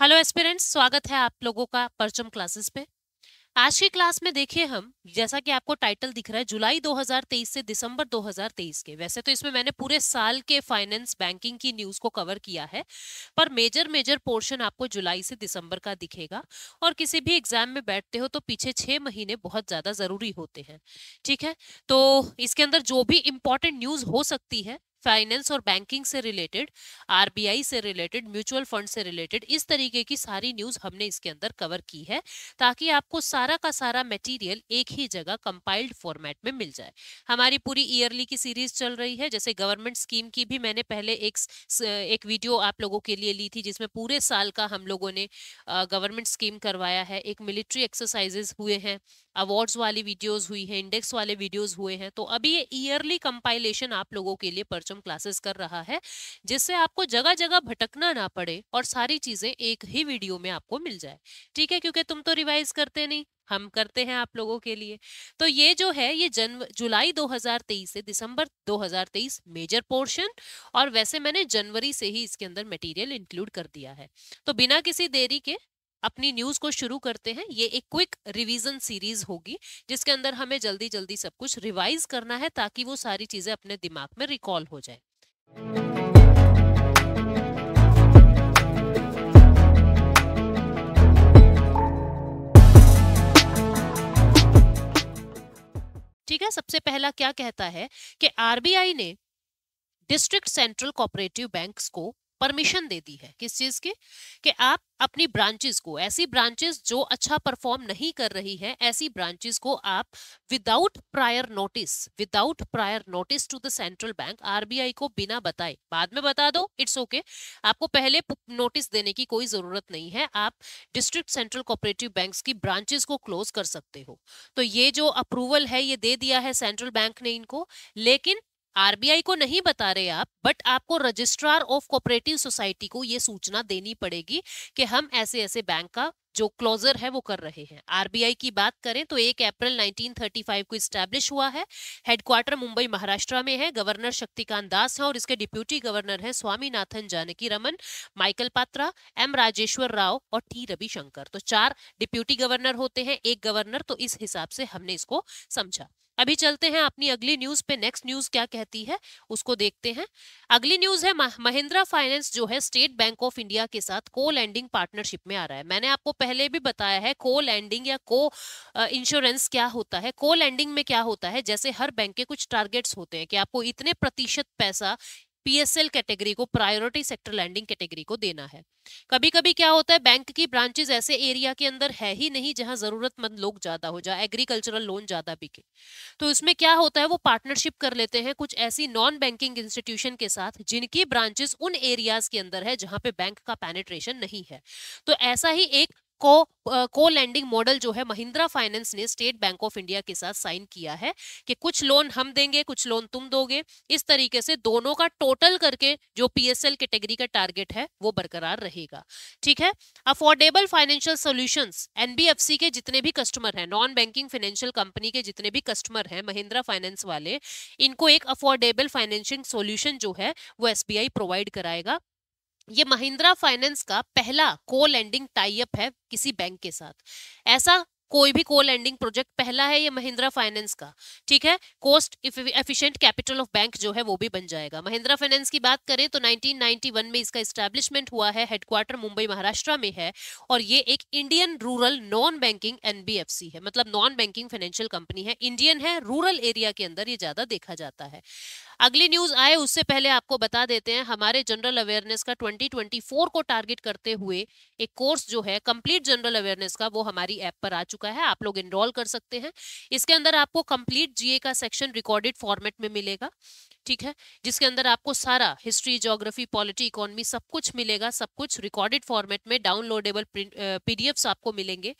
Hello aspirants, स्वागत है आप लोगों का परचम क्लासेस पे। आज की क्लास में देखिए हम, जैसा कि आपको टाइटल दिख रहा है, जुलाई 2023 से दिसंबर 2023 के। वैसे तो इसमें मैंने पूरे साल के फाइनेंस बैंकिंग की न्यूज़ को कवर किया है, पर मेजर मेजर पोर्शन आपको जुलाई से दिसंबर का दिखेगा। और किसी भी एग्जाम में बैठते हो तो पीछे 6 महीने बहुत ज्यादा जरूरी होते हैं। ठीक है, तो इसके अंदर जो भी इंपॉर्टेंट न्यूज़ हो सकती है फाइनेंस और बैंकिंग से रिलेटेड, आरबीआई से रिलेटेड, म्यूचुअल फंड से रिलेटेड, इस तरीके की सारी न्यूज़ हमने इसके अंदर कवर की है, ताकि आपको सारा का सारा मटेरियल एक ही जगह कंपाइल्ड फॉर्मेट में मिल जाए। हमारी पूरी ईयरली की सीरीज चल रही है। जैसे गवर्नमेंट स्कीम की भी मैंने पहले एक वीडियो आप लोगों के लिए ली थी, जिसमें पूरे साल का हम लोगों ने गवर्नमेंट स्कीम करवाया है। एक मिलिट्री एक्सरसाइजेस हुए हैं, अवार्ड्स वाली वीडियोस हुई है, इंडेक्स वाले वीडियोस हुए हैं। तो अभी ये ईयरली कंपाइलेशन आप लोगों के लिए परचम क्लासेस कर रहा है, जिससे आपको जगह जगह भटकना ना पड़े और सारी चीजें एक ही वीडियो में आपको मिल जाए। ठीक है, क्योंकि तुम तो रिवाइज करते नहीं, हम करते हैं आप लोगों के लिए। तो ये जो है, ये जुलाई 2023 से दिसंबर 2023 मेजर पोर्शन, और वैसे मैंने जनवरी से ही इसके अंदर मटेरियल इंक्लूड कर दिया है। तो बिना किसी देरी के अपनी न्यूज को शुरू करते हैं। ये एक क्विक रिवीजन सीरीज होगी, जिसके अंदर हमें जल्दी जल्दी सब कुछ रिवाइज करना है, ताकि वो सारी चीजें अपने दिमाग में रिकॉल हो जाए। ठीक है, सबसे पहला क्या कहता है कि आरबीआई ने डिस्ट्रिक्ट सेंट्रल कोऑपरेटिव बैंक्स को परमिशन दे दी है। किस चीज की? कि आप अपनी ब्रांचेस को, ऐसी ब्रांचेस जो अच्छा परफॉर्म नहीं कर रही है, ऐसी ब्रांचेस को आप without prior notice to the central bank, RBI को बिना बताए, बाद में बता दो, इट्स ओके, आपको पहले नोटिस देने की कोई जरूरत नहीं है। आप डिस्ट्रिक्ट सेंट्रल कोऑपरेटिव बैंक्स की ब्रांचेस को क्लोज कर सकते हो। तो ये जो अप्रूवल है, ये दे दिया है सेंट्रल बैंक ने इनको। लेकिन आरबीआई को नहीं बता रहे आप, बट आपको रजिस्ट्रार ऑफ कोऑपरेटिव सोसाइटी को ये सूचना देनी पड़ेगी कि हम ऐसे ऐसे बैंक का जो क्लोजर है वो कर रहे हैं। आरबीआई की बात करें तो 1 अप्रैल 1935 को इस्टेब्लिश हुआ है। हेडक्वार्टर मुंबई महाराष्ट्र में है। गवर्नर शक्तिकांत दास है और इसके डिप्यूटी गवर्नर है स्वामीनाथन जानकी रमन, माइकल पात्रा, एम राजेश्वर राव और टी रविशंकर। तो 4 डिप्यूटी गवर्नर होते हैं, एक गवर्नर। तो इस हिसाब से हमने इसको समझा। अभी चलते हैं अपनी अगली न्यूज पे। नेक्स्ट न्यूज क्या कहती है उसको देखते हैं। अगली न्यूज है, महिंद्रा फाइनेंस जो है स्टेट बैंक ऑफ इंडिया के साथ को लैंडिंग पार्टनरशिप में आ रहा है। मैंने आपको पहले भी बताया है को लैंडिंग या को इंश्योरेंस क्या होता है। को लैंडिंग में क्या होता है, जैसे हर बैंक के कुछ टारगेट्स होते हैं कि आपको इतने प्रतिशत पैसा पीएसएल कैटेगरी को, प्रायोरिटी सेक्टर लैंडिंग कैटेगरी को देना है। कभी कभी क्या होता है, बैंक की ब्रांचेस ऐसे एरिया के अंदर है ही नहीं जहां जरूरतमंद लोग ज्यादा हो जाए, एग्रीकल्चरल लोन ज्यादा बिके। तो इसमें क्या होता है, वो पार्टनरशिप कर लेते हैं कुछ ऐसी नॉन बैंकिंग इंस्टीट्यूशन के साथ जिनकी ब्रांचेस उन एरियाज के अंदर है जहां पे बैंक का पेनिट्रेशन नहीं है। तो ऐसा ही एक को लैंडिंग मॉडल जो है, महिंद्रा फाइनेंस ने स्टेट बैंक ऑफ इंडिया के साथ साइन किया है कि कुछ लोन हम देंगे, कुछ लोन तुम दोगे। इस तरीके से दोनों का टोटल करके जो पीएसएल कैटेगरी का टारगेट है वो बरकरार रहेगा। ठीक है। अफोर्डेबल फाइनेंशियल सॉल्यूशंस, एनबीएफसी के जितने भी कस्टमर हैं, नॉन बैंकिंग फाइनेंशियल कंपनी के जितने भी कस्टमर हैं, महिंद्रा फाइनेंस वाले, इनको एक अफोर्डेबल फाइनेंशियल सॉल्यूशन जो है वो एसबीआई प्रोवाइड कराएगा। ये महिंद्रा फाइनेंस का पहला को लैंडिंग टाई अप है किसी बैंक के साथ। ऐसा कोई भी को लैंडिंग प्रोजेक्ट पहला है ये महिंद्रा फाइनेंस का। ठीक है। Cost efficient capital of bank जो है वो भी बन जाएगा। महिंद्रा फाइनेंस की बात करें तो 1991 में इसका एस्टेब्लिशमेंट हुआ है। हेडक्वार्टर मुंबई महाराष्ट्र में है और ये एक Indian rural non banking NBFC है, मतलब नॉन बैंकिंग फाइनेंशियल कंपनी है। इंडियन है, रूरल एरिया के अंदर ये ज्यादा देखा जाता है। अगली न्यूज आए उससे पहले आपको बता देते हैं, हमारे जनरल अवेयरनेस का 2024 को टारगेट करते हुए एक कोर्स जो है कंप्लीट जनरल अवेयरनेस का, वो हमारी ऐप पर आ चुका है। आप लोग एनरोल कर सकते हैं। इसके अंदर आपको कंप्लीट जीए का सेक्शन रिकॉर्डेड फॉर्मेट में मिलेगा। ठीक है। जिसके अंदर आपको सारा हिस्ट्री, ज्योग्राफी, पॉलिटी, इकोनॉमी सब कुछ मिलेगा। सब कुछ रिकॉर्डेड फॉर्मेट में, डाउनलोडेबल पीडीएफ्स आपको मिलेंगे।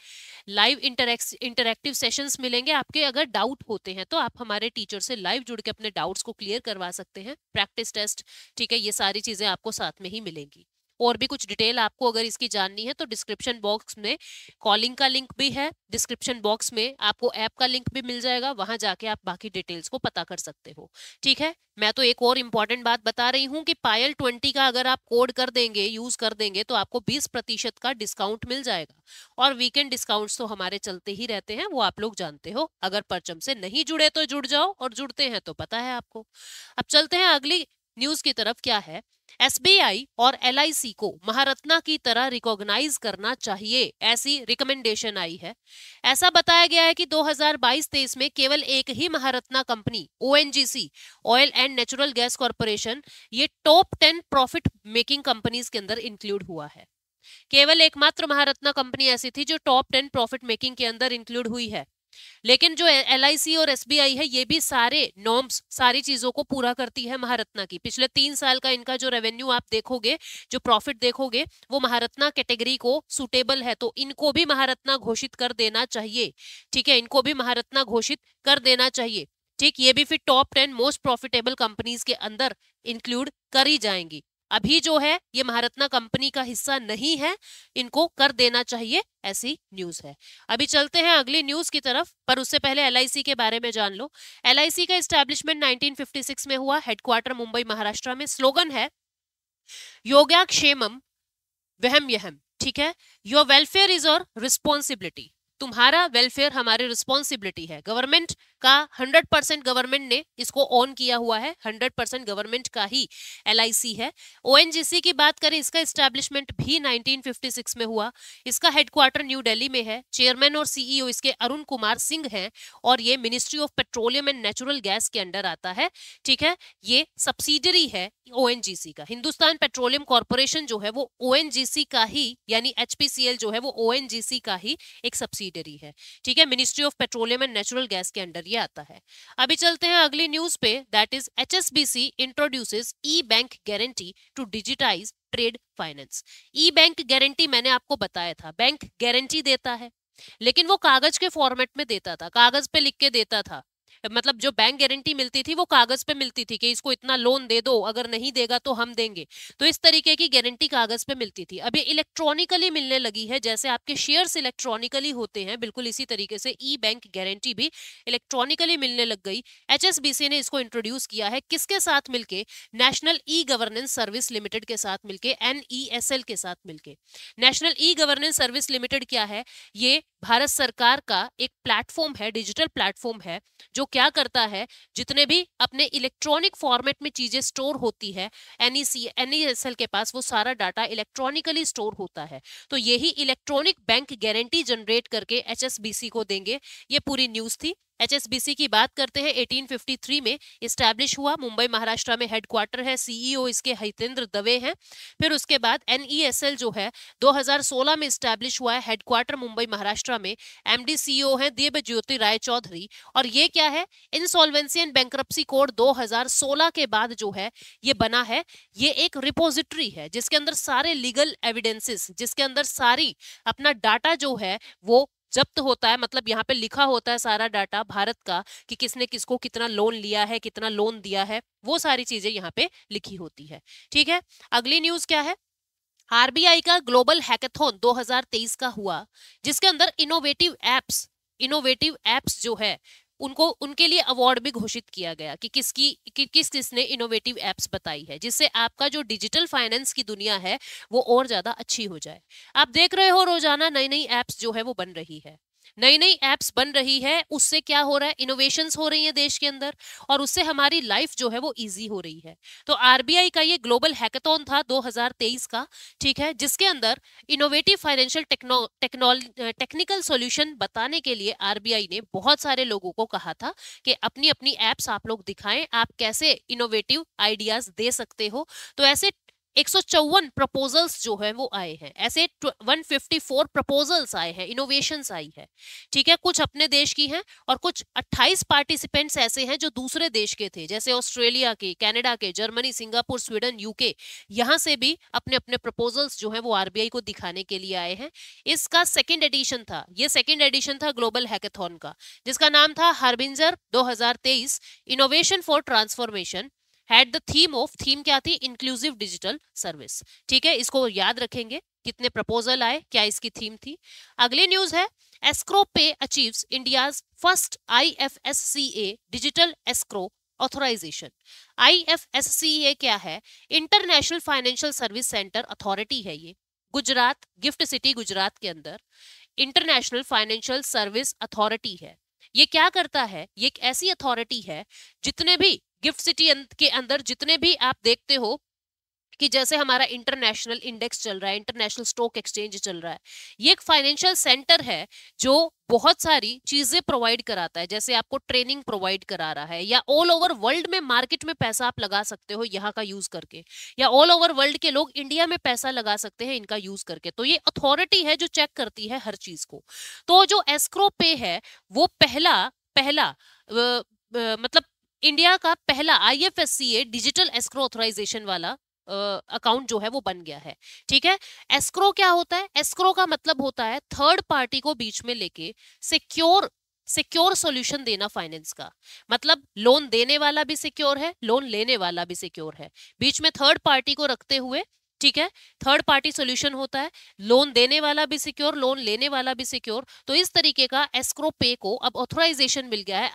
लाइव इंटरैक्टिव सेशंस मिलेंगे। आपके अगर डाउट होते हैं तो आप हमारे टीचर से लाइव जुड़ के अपने डाउट्स को क्लियर करवा सकते हैं। प्रैक्टिस टेस्ट, ठीक है, ये सारी चीजें आपको साथ में ही मिलेंगी। और भी कुछ डिटेल आपको अगर इसकी जाननी है तो डिस्क्रिप्शन बॉक्स में कॉलिंग का लिंक भी है, डिस्क्रिप्शन बॉक्स में आपको ऐप का लिंक भी मिल जाएगा, वहां जाके आप बाकी डिटेल्स को पता कर सकते हो। ठीक है, मैं तो एक और इम्पॉर्टेंट बात बता रही हूँ कि पायल 20 का अगर आप कोड कर देंगे, यूज कर देंगे, तो आपको 20% का डिस्काउंट मिल जाएगा। और वीकेंड डिस्काउंट्स तो हमारे चलते ही रहते हैं, वो आप लोग जानते हो। अगर परचम से नहीं जुड़े तो जुड़ जाओ, और जुड़ते हैं तो पता है आपको। अब चलते हैं अगली न्यूज की तरफ। क्या है, एसबीआई और एलआईसी को महारत्ना की तरह रिकॉग्नाइज करना चाहिए, ऐसी रिकमेंडेशन आई है। ऐसा बताया गया है कि 2022-23 में केवल एक ही Maharatna company ONGC, oil and natural gas corporation, ये टॉप 10 प्रॉफिट मेकिंग कंपनीज के अंदर इंक्लूड हुआ है। केवल एकमात्र महारत्ना कंपनी ऐसी थी जो टॉप 10 प्रॉफिट मेकिंग के अंदर इंक्लूड हुई है। लेकिन जो एलआईसी और एसबीआई है, ये भी सारे नॉर्म्स, सारी चीजों को पूरा करती है महारत्ना की। पिछले 3 साल का इनका जो रेवेन्यू आप देखोगे, जो प्रॉफिट देखोगे, वो महारत्ना कैटेगरी को सुटेबल है, तो इनको भी महारत्ना घोषित कर देना चाहिए। ठीक है, इनको भी महारत्ना घोषित कर देना चाहिए। ठीक, ये भी फिर टॉप 10 मोस्ट प्रॉफिटेबल कंपनीज के अंदर इंक्लूड करी जाएंगी। अभी जो है ये महारत्ना कंपनी का हिस्सा नहीं है, इनको कर देना चाहिए, ऐसी न्यूज है। अभी चलते हैं अगली न्यूज की तरफ, पर उससे पहले एलआईसी के बारे में जान लो। एलआईसी का एस्टैब्लिशमेंट 1956 में हुआ, हेडक्वार्टर मुंबई महाराष्ट्र में। स्लोगन है योगाक्षेमम वहम्यहम। ठीक है, योर वेलफेयर इज और रिस्पॉन्सिबिलिटी। तुम्हारा वेलफेयर हमारी रिस्पॉन्सिबिलिटी है। गवर्नमेंट का 100% गवर्नमेंट ने इसको ऑन किया हुआ है, 100% गवर्नमेंट का ही एलआईसी है। ओएनजीसी की बात करें, इसका एस्टैब्लिशमेंट भी 1956 में हुआ। इसका हेडक्वार्टर न्यू दिल्ली में है। चेयरमैन और सीईओ इसके अरुण कुमार सिंह हैं, और ये ministry of petroleum and natural gas के अंडर आता है। ठीक है, ये सब्सिडरी है ओएनजीसी का। हिंदुस्तान पेट्रोलियम कॉर्पोरेशन जो है वो ओएनजीसी का ही, यानी एचपीसीएल जो है वो ओएनजीसी का ही एक सब्सिडरी है। ठीक है, ministry of petroleum and natural gas के अंडर ये आता है। अभी चलते हैं अगली न्यूज पे, that is HSBC introduces e bank guarantee to digitise trade finance. E bank guarantee मैंने आपको बताया था, बैंक गारंटी देता है, लेकिन वो कागज के फॉर्मेट में देता था, कागज पे लिख के देता था। मतलब जो बैंक गारंटी मिलती थी वो कागज पे मिलती थी कि इसको इतना लोन दे दो, अगर नहीं देगा तो हम देंगे। तो इस तरीके की गारंटी कागज पे मिलती थी। अब ये इलेक्ट्रॉनिकली मिलने लगी है, जैसे आपके शेयर्स इलेक्ट्रॉनिकली होते हैं, बिल्कुल इसी तरीके से ई बैंक गारंटी भी इलेक्ट्रॉनिकली मिलने लग गई। एचएसबीसी ने इसको इंट्रोड्यूस किया है, किसके साथ मिलके? National e governance service limited के साथ मिलके, एनईएसएल के साथ मिलके। National e governance service limited क्या है? ये भारत सरकार का एक प्लेटफॉर्म है, डिजिटल प्लेटफॉर्म है, जो क्या करता है, जितने भी अपने इलेक्ट्रॉनिक फॉर्मेट में चीजें स्टोर होती है एनईएसएल के पास, वो सारा डाटा इलेक्ट्रॉनिकली स्टोर होता है। तो यही इलेक्ट्रॉनिक बैंक गारंटी जनरेट करके एचएसबीसी को देंगे। ये पूरी न्यूज थी। एचएसबीसी की बात करते हैं, 1853 में इस्टेब्लिश हुआ, मुंबई महाराष्ट्र में हेडक्वार्टर है, सीईओ इसके हितेंद्र दवे हैं। फिर उसके बाद एनईएसएल जो है 2016 में इस्टेब्लिश हुआ है, हेडक्वार्टर मुंबई महाराष्ट्र में। एमडी सीईओ है दिव्यज्योति राय चौधरी। और ये क्या है? इंसॉल्वेंसी एंड बैंक्रप्सी कोड 2016 के बाद जो है ये बना है। ये एक रिपोजिटरी है जिसके अंदर सारे लीगल एविडेंसेस, जिसके अंदर सारी अपना डाटा जो है वो जब्त होता है। मतलब यहाँ पे लिखा होता है सारा डाटा भारत का, कि किसने किसको कितना लोन लिया है, कितना लोन दिया है, वो सारी चीजें यहाँ पे लिखी होती है। ठीक है, अगली न्यूज क्या है? आरबीआई का ग्लोबल हैकाथॉन 2023 का हुआ, जिसके अंदर इनोवेटिव एप्स जो है उनको, उनके लिए अवार्ड भी घोषित किया गया कि किसने इनोवेटिव एप्स बताई है, जिससे आपका जो डिजिटल फाइनेंस की दुनिया है वो और ज्यादा अच्छी हो जाए। आप देख रहे हो रोजाना नई नई एप्स जो है वो बन रही है, नई नई एप्स बन रही है। उससे क्या हो रहा है? इनोवेशंस हो रही है देश के अंदर, और उससे हमारी लाइफ जो है वो इजी हो रही है। तो आरबीआई का ये ग्लोबल हैकाथॉन था 2023 का, ठीक है, जिसके अंदर इनोवेटिव फाइनेंशियल टेक्निकल सॉल्यूशन बताने के लिए आरबीआई ने बहुत सारे लोगों को कहा था कि अपनी अपनी एप्स आप लोग दिखाएं, आप कैसे इनोवेटिव आइडियाज दे सकते हो। तो ऐसे 154 प्रपोजल्स जो है वो आए हैं, ऐसे 154 प्रपोजल्स आए हैं, इनोवेशंस आई है। ठीक है, कुछ अपने देश की हैं और कुछ 28 पार्टिसिपेंट्स ऐसे हैं जो दूसरे देश के थे, जैसे ऑस्ट्रेलिया के, कनाडा के, जर्मनी, सिंगापुर, स्वीडन, यूके, यहाँ से भी अपने अपने प्रपोजल्स जो है वो आरबीआई को दिखाने के लिए आए हैं। इसका सेकेंड एडिशन था, ये सेकेंड एडिशन था ग्लोबल हैकाथॉन का, जिसका नाम था harbinger 2023 innovation for transformation. Had the theme of, theme क्या थी, इंक्लूसिव डिजिटल सर्विस। ठीक है, इसको याद रखेंगे, कितने प्रपोजल आए, क्या इसकी थीम थी। अगली न्यूज है, escrow pay achieves India's first IFSCA digital escrow authorisation. IFSCA क्या है, international financial service centre authority है ये, गुजरात, गिफ्ट सिटी गुजरात के अंदर इंटरनेशनल फाइनेंशियल सर्विस अथॉरिटी है। ये क्या करता है, ये एक ऐसी अथॉरिटी है, जितने भी गिफ्ट सिटी के अंदर जितने भी आप देखते हो कि जैसे हमारा इंटरनेशनल इंडेक्स चल रहा है, इंटरनेशनल स्टॉक एक्सचेंज चल रहा है, ये एक फाइनेंशियल सेंटर है जो बहुत सारी चीजें प्रोवाइड कराता है, जैसे आपको ट्रेनिंग प्रोवाइड करा रहा है, या ऑल ओवर वर्ल्ड में मार्केट में पैसा आप लगा सकते हो यहाँ का यूज करके, या ऑल ओवर वर्ल्ड के लोग इंडिया में पैसा लगा सकते हैं इनका यूज करके। तो ये अथॉरिटी है जो चेक करती है हर चीज को। तो जो एस्क्रो पे है वो पहला पहला मतलब इंडिया का पहला IFSCA डिजिटल एस्क्रो ऑथराइजेशन वाला अकाउंट जो है वो बन गया है। ठीक है, एस्क्रो क्या होता है, एस्क्रो का मतलब होता है थर्ड पार्टी को बीच में लेके सिक्योर सिक्योर सॉल्यूशन देना फाइनेंस का। मतलब लोन देने वाला भी सिक्योर है, लोन लेने वाला भी सिक्योर है, बीच में थर्ड पार्टी को रखते हुए, ठीक है, थर्ड पार्टी सॉल्यूशन होता है, लोन देने वाला भी सिक्योर, लोन लेने वाला भी सिक्योर। तो इस तरीके का एस्क्रो पे को अब ऑथराइजेशन मिल गया है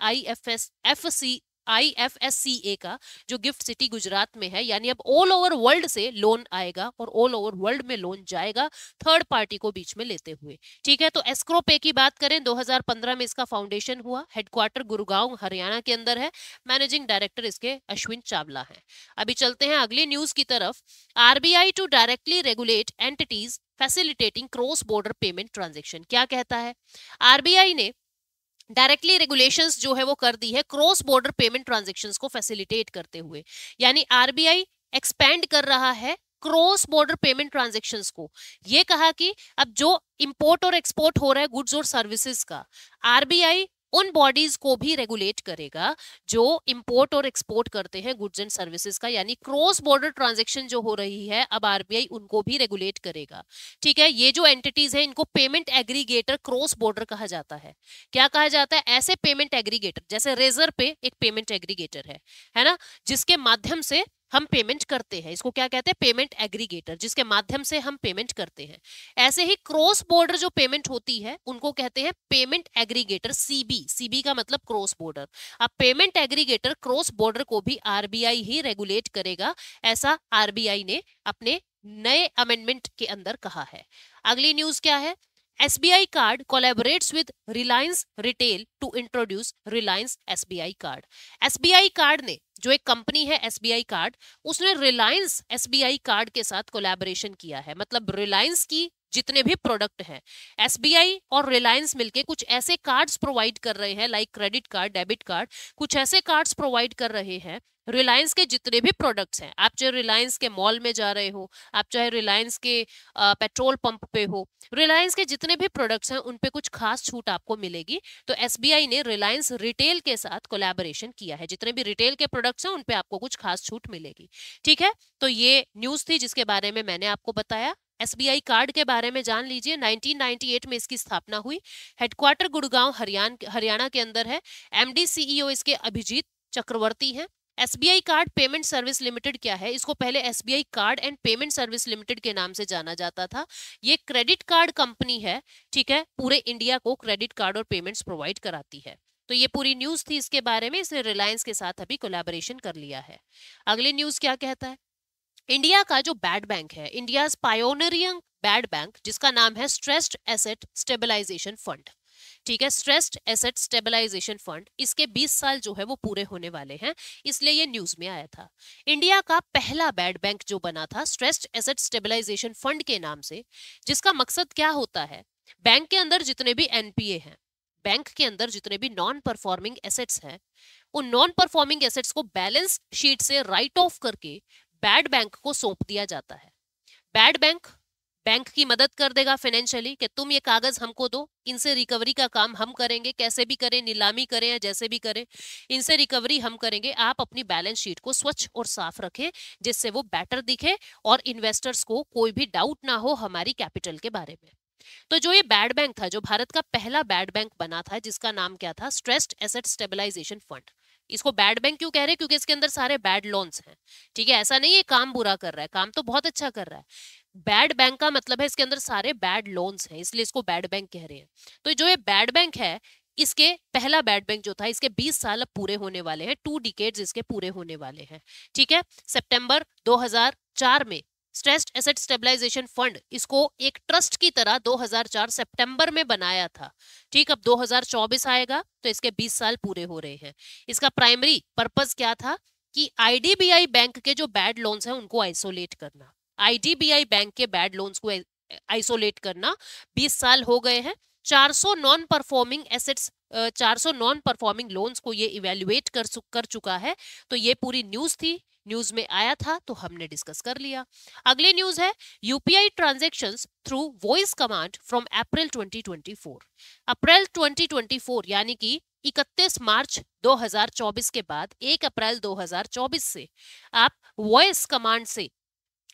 IFSCA का, जो गिफ्ट सिटी गुजरात में है। यानी अब ऑल ओवर वर्ल्ड से लोन आएगा और ऑल ओवर वर्ल्ड में लोन जाएगा थर्ड पार्टी को बीच में लेते हुए। ठीक है, तो एस्क्रो पे की बात करें, 2015 में इसका फाउंडेशन हुआ, हेडक्वार्टर गुरुगांव हरियाणा के अंदर है, मैनेजिंग डायरेक्टर इसके अश्विन चावला हैं। अभी चलते हैं अगली न्यूज की तरफ। RBI to directly regulate entities facilitating cross border payment transaction. क्या कहता है, RBI ने डायरेक्टली रेगुलेशंस जो है वो कर दी है क्रॉस बॉर्डर पेमेंट ट्रांजेक्शंस को फैसिलिटेट करते हुए। यानी आरबीआई एक्सपेंड कर रहा है क्रॉस बॉर्डर पेमेंट ट्रांजेक्शंस को। ये कहा कि अब जो इंपोर्ट और एक्सपोर्ट हो रहा है गुड्स और सर्विसेज का, आरबीआई उन बॉडीज को भी रेगुलेट करेगा जो इंपोर्ट और एक्सपोर्ट करते हैं गुड्स एंड सर्विसेज का। यानी क्रॉस बॉर्डर ट्रांजैक्शन जो हो रही है अब आरबीआई उनको भी रेगुलेट करेगा। ठीक है, ये जो एंटिटीज है इनको पेमेंट एग्रीगेटर क्रॉस बॉर्डर कहा जाता है। क्या कहा जाता है, ऐसे पेमेंट एग्रीगेटर, जैसे रेजर पे एक पेमेंट एग्रीगेटर है ना, जिसके माध्यम से हम पेमेंट करते हैं, इसको क्या कहते हैं, पेमेंट एग्रीगेटर, जिसके माध्यम से हम पेमेंट करते हैं। ऐसे ही क्रॉस बॉर्डर जो पेमेंट होती है उनको कहते हैं पेमेंट एग्रीगेटर, सीबी। सीबी का मतलब क्रॉस बॉर्डर। अब पेमेंट एग्रीगेटर क्रॉस बॉर्डर को भी आरबीआई ही रेगुलेट करेगा, ऐसा आरबीआई ने अपने नए अमेंडमेंट के अंदर कहा है। अगली न्यूज क्या है, SBI card collaborates with Reliance retail to introduce Reliance SBI card. SBI card ने, जो एक कंपनी है SBI कार्ड, उसने रिलायंस SBI कार्ड के साथ कोलैबोरेशन किया है। मतलब रिलायंस की जितने भी प्रोडक्ट हैं, SBI और रिलायंस मिलके कुछ ऐसे कार्ड्स प्रोवाइड कर रहे हैं, like credit card, debit card, कुछ ऐसे कार्ड्स प्रोवाइड कर रहे हैं रिलायंस के जितने भी प्रोडक्ट्स हैं। आप चाहे रिलायंस के मॉल में जा रहे हो, आप चाहे रिलायंस के पेट्रोल पंप पे हो, रिलायंस के जितने भी प्रोडक्ट्स हैं उन पे कुछ खास छूट आपको मिलेगी। तो SBI ने रिलायंस रिटेल के साथ कोलैबोरेशन किया है, जितने भी रिटेल के प्रोडक्ट्स हैं उन पे आपको कुछ खास छूट मिलेगी। ठीक है, तो ये न्यूज थी जिसके बारे में मैंने आपको बताया। SBI कार्ड के बारे में जान लीजिए, 1998 में इसकी स्थापना हुई, हेडक्वार्टर गुड़गांव हरियाणा के अंदर है, MD CEO इसके अभिजीत चक्रवर्ती हैं। SBI card payment service limited क्या है, इसको पहले SBI card and payment service limited के नाम से जाना जाता था। ये क्रेडिट कार्ड कंपनी है, ठीक है, पूरे इंडिया को क्रेडिट कार्ड और पेमेंट्स प्रोवाइड कराती है। तो ये पूरी न्यूज थी इसके बारे में, इसने रिलायंस के साथ अभी कोलैबोरेशन कर लिया है। अगली न्यूज क्या कहता है, इंडिया का जो बैड बैंक है, इंडिया पायोनियरिंग बैड बैंक, जिसका नाम है स्ट्रेस्ड एसेट स्टेबलाइजेशन फंड। ठीक है, स्ट्रेस्ड एसेट स्टेबलाइजेशन फंड, इसके 20 साल जो है वो पूरे होने वाले हैं, इसलिए ये न्यूज में आया था। इंडिया का पहला बैड बैंक जो बना था स्ट्रेस्ड एसेट स्टेबलाइजेशन फंड के नाम से, जिसका मकसद क्या होता है, बैंक के अंदर जितने भी एनपीए हैं, बैंक के अंदर जितने भी नॉन परफॉर्मिंग एसेट्स हैं, उन नॉन परफॉर्मिंग एसेट्स को बैलेंस शीट से राइट ऑफ करके बैड बैंक को सौंप दिया जाता है। बैड बैंक बैंक की मदद कर देगा फाइनेंशियली कि तुम ये कागज हमको दो, इनसे रिकवरी का काम हम करेंगे, कैसे भी करें, नीलामी करें या जैसे भी करें, इनसे रिकवरी हम करेंगे। आप अपनी बैलेंस शीट को स्वच्छ और साफ रखें, जिससे वो बेटर दिखे और इन्वेस्टर्स को कोई भी डाउट ना हो हमारी कैपिटल के बारे में। तो जो ये बैड बैंक था, जो भारत का पहला बैड बैंक बना था, जिसका नाम क्या था, स्ट्रेस्ड एसेट स्टेबलाइजेशन फंड, इसको बैड बैंक क्यों कह रहे हैं? क्योंकि इसके अंदर सारे बैड लोन्स हैं, ठीक है। ऐसा नहीं है काम बुरा कर रहा है, काम तो बहुत अच्छा कर रहा है। बैड बैंक का मतलब है इसके अंदर सारे बैड लोन्स हैं, इसलिए इसको बैड बैंक कह रहे हैं। तो जो ये बैड बैंक है, इसके पहला बैड बैंक जो था, इसके 20 साल अब पूरे होने वाले हैं, 2 डिकेड्स इसके पूरे होने वाले हैं, ठीक है। सितंबर 2004 में स्ट्रेस्ड एसेट स्टेबलाइजेशन फंड इसको एक ट्रस्ट की तरह 2004 सितंबर में बनाया था, ठीक। अब 2024 आएगा तो इसके 20 साल पूरे हो रहे हैं। इसका प्राइमरी पर्पस क्या था कि आईडीबीआई बैंक के जो बैड लोन्स हैं उनको आइसोलेट करना, आईडीबीआई बैंक के बैड लोन्स को आइसोलेट करना। 20 साल हो गए हैं, 400 non performing assets, 400 non performing loans को ये इवेल्युएट कर चुका है। तो ये पूरी न्यूज थी, न्यूज में आया था तो हमने डिस्कस कर लिया। अगली न्यूज है UPI transactions through voice command from April 2024। अप्रैल 2024 यानी कि 31 मार्च 2024 के बाद 1 अप्रैल 2024 से आप वॉइस कमांड से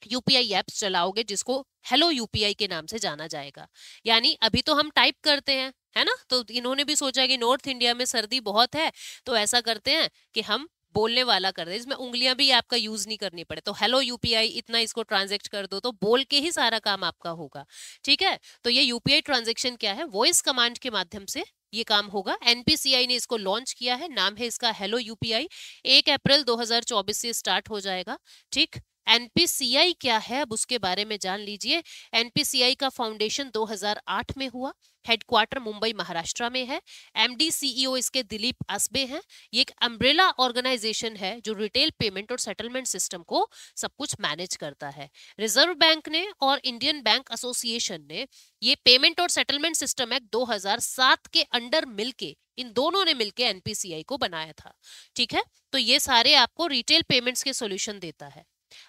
यूपीआई एप्स चलाओगे, जिसको हेलो यूपीआई के नाम से जाना जाएगा। यानी अभी तो हम टाइप करते हैं, है ना, तो इन्होंने भी सोचा कि नॉर्थ इंडिया में सर्दी बहुत है, तो ऐसा करते हैं कि हम बोलने वाला कर दे, इसमें उंगलियां भी आपका यूज नहीं करनी पड़े। तो हेलो यूपीआई इतना इसको ट्रांजेक्ट कर दो, तो बोल के ही सारा काम आपका होगा, ठीक है। तो ये यूपीआई ट्रांजेक्शन क्या है, वॉइस कमांड के माध्यम से ये काम होगा। एनपीसीआई ने इसको लॉन्च किया है, नाम है इसका हेलो यूपीआई। 1 अप्रैल 2024 से स्टार्ट हो जाएगा, ठीक। एनपीसीआई क्या है अब उसके बारे में जान लीजिए। एनपीसीआई का फाउंडेशन 2008 में हुआ, हेडक्वार्टर मुंबई महाराष्ट्र में है। एमडी सीईओ इसके दिलीप आसबे हैं। ये एक अम्ब्रेला ऑर्गेनाइजेशन है जो रिटेल पेमेंट और सेटलमेंट सिस्टम को सब कुछ मैनेज करता है। रिजर्व बैंक ने और इंडियन बैंक एसोसिएशन ने ये पेमेंट और सेटलमेंट सिस्टम एक्ट 2007 के अंडर मिलके, इन दोनों ने मिलके एनपीसीआई को बनाया था, ठीक है। तो ये सारे आपको रिटेल पेमेंट्स के सॉल्यूशन देता है।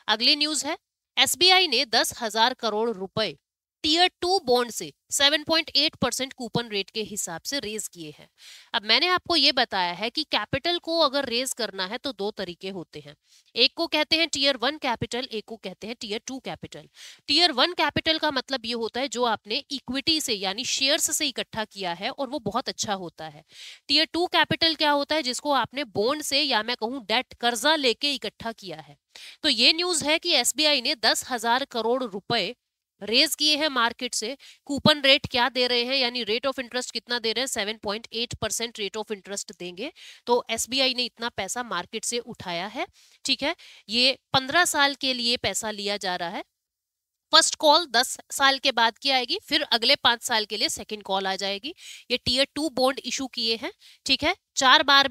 अगली न्यूज है एसबीआई ने 10,000 करोड़ रुपए टीयर 2 बॉन्ड से 7.8% कूपन रेट के हिसाब से रेज किए हैं। अब मैंने आपको ये बताया है कि कैपिटल को अगर रेज करना है तो 2 तरीके होते हैं, एक को कहते हैं टीयर 1 कैपिटल, एक को कहते हैं टीयर 2 कैपिटल। टीयर 1 कैपिटल का मतलब ये होता है जो आपने इक्विटी से यानी शेयर्स से इकट्ठा किया है और वो बहुत अच्छा होता है। टीयर 2 कैपिटल क्या होता है, जिसको आपने बॉन्ड से या मैं कहूं डेट कर्जा लेके इकट्ठा किया है। तो ये न्यूज है कि एसबीआई ने 10,000 करोड़ रुपए रेज किए हैं मार्केट से। कूपन रेट क्या दे रहे हैं, यानी रेट ऑफ इंटरेस्ट कितना दे रहे हैं, 7.8% रेट ऑफ इंटरेस्ट देंगे। तो एसबीआई ने इतना पैसा मार्केट से उठाया है, ठीक है। ये 15 साल के लिए पैसा लिया जा रहा है। फर्स्ट कॉल 10 साल के बाद की आएगी, फिर अगले 5 साल के लिए सेकंड कॉल आ जाएगी। ये टीयर 2 बॉन्ड इशू किए हैं, ठीक है। 4 बार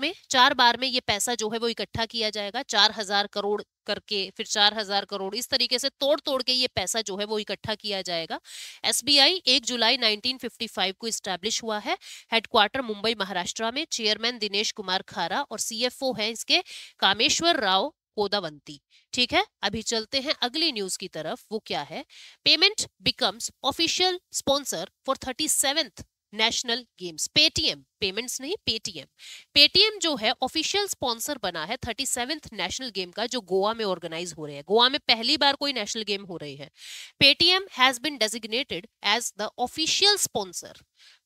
में ये पैसा जो है वो इकट्ठा किया जाएगा, 4,000 करोड़ करके, फिर 4,000 करोड़, इस तरीके से तोड़ तोड़ के ये पैसा जो है वो इकट्ठा किया जाएगा। एसबीआई 1 जुलाई 1955 को इस्टेब्लिश हुआ है, हेडक्वार्टर मुंबई महाराष्ट्र में। चेयरमैन दिनेश कुमार खारा और सीएफओ हैं इसके कामेश्वर राव कोदावंती, ठीक है। अभी चलते हैं अगली न्यूज की तरफ, वो क्या है, payment becomes official sponsor for 37th national games. Paytm, payments नहीं, पेटीएम, पेटीएम जो है ऑफिशियल स्पॉन्सर बना है 37th नेशनल गेम का, जो गोवा में ऑर्गेनाइज हो रहे हैं। गोवा में पहली बार कोई नेशनल गेम हो रही है। Paytm has been designated as the official sponsor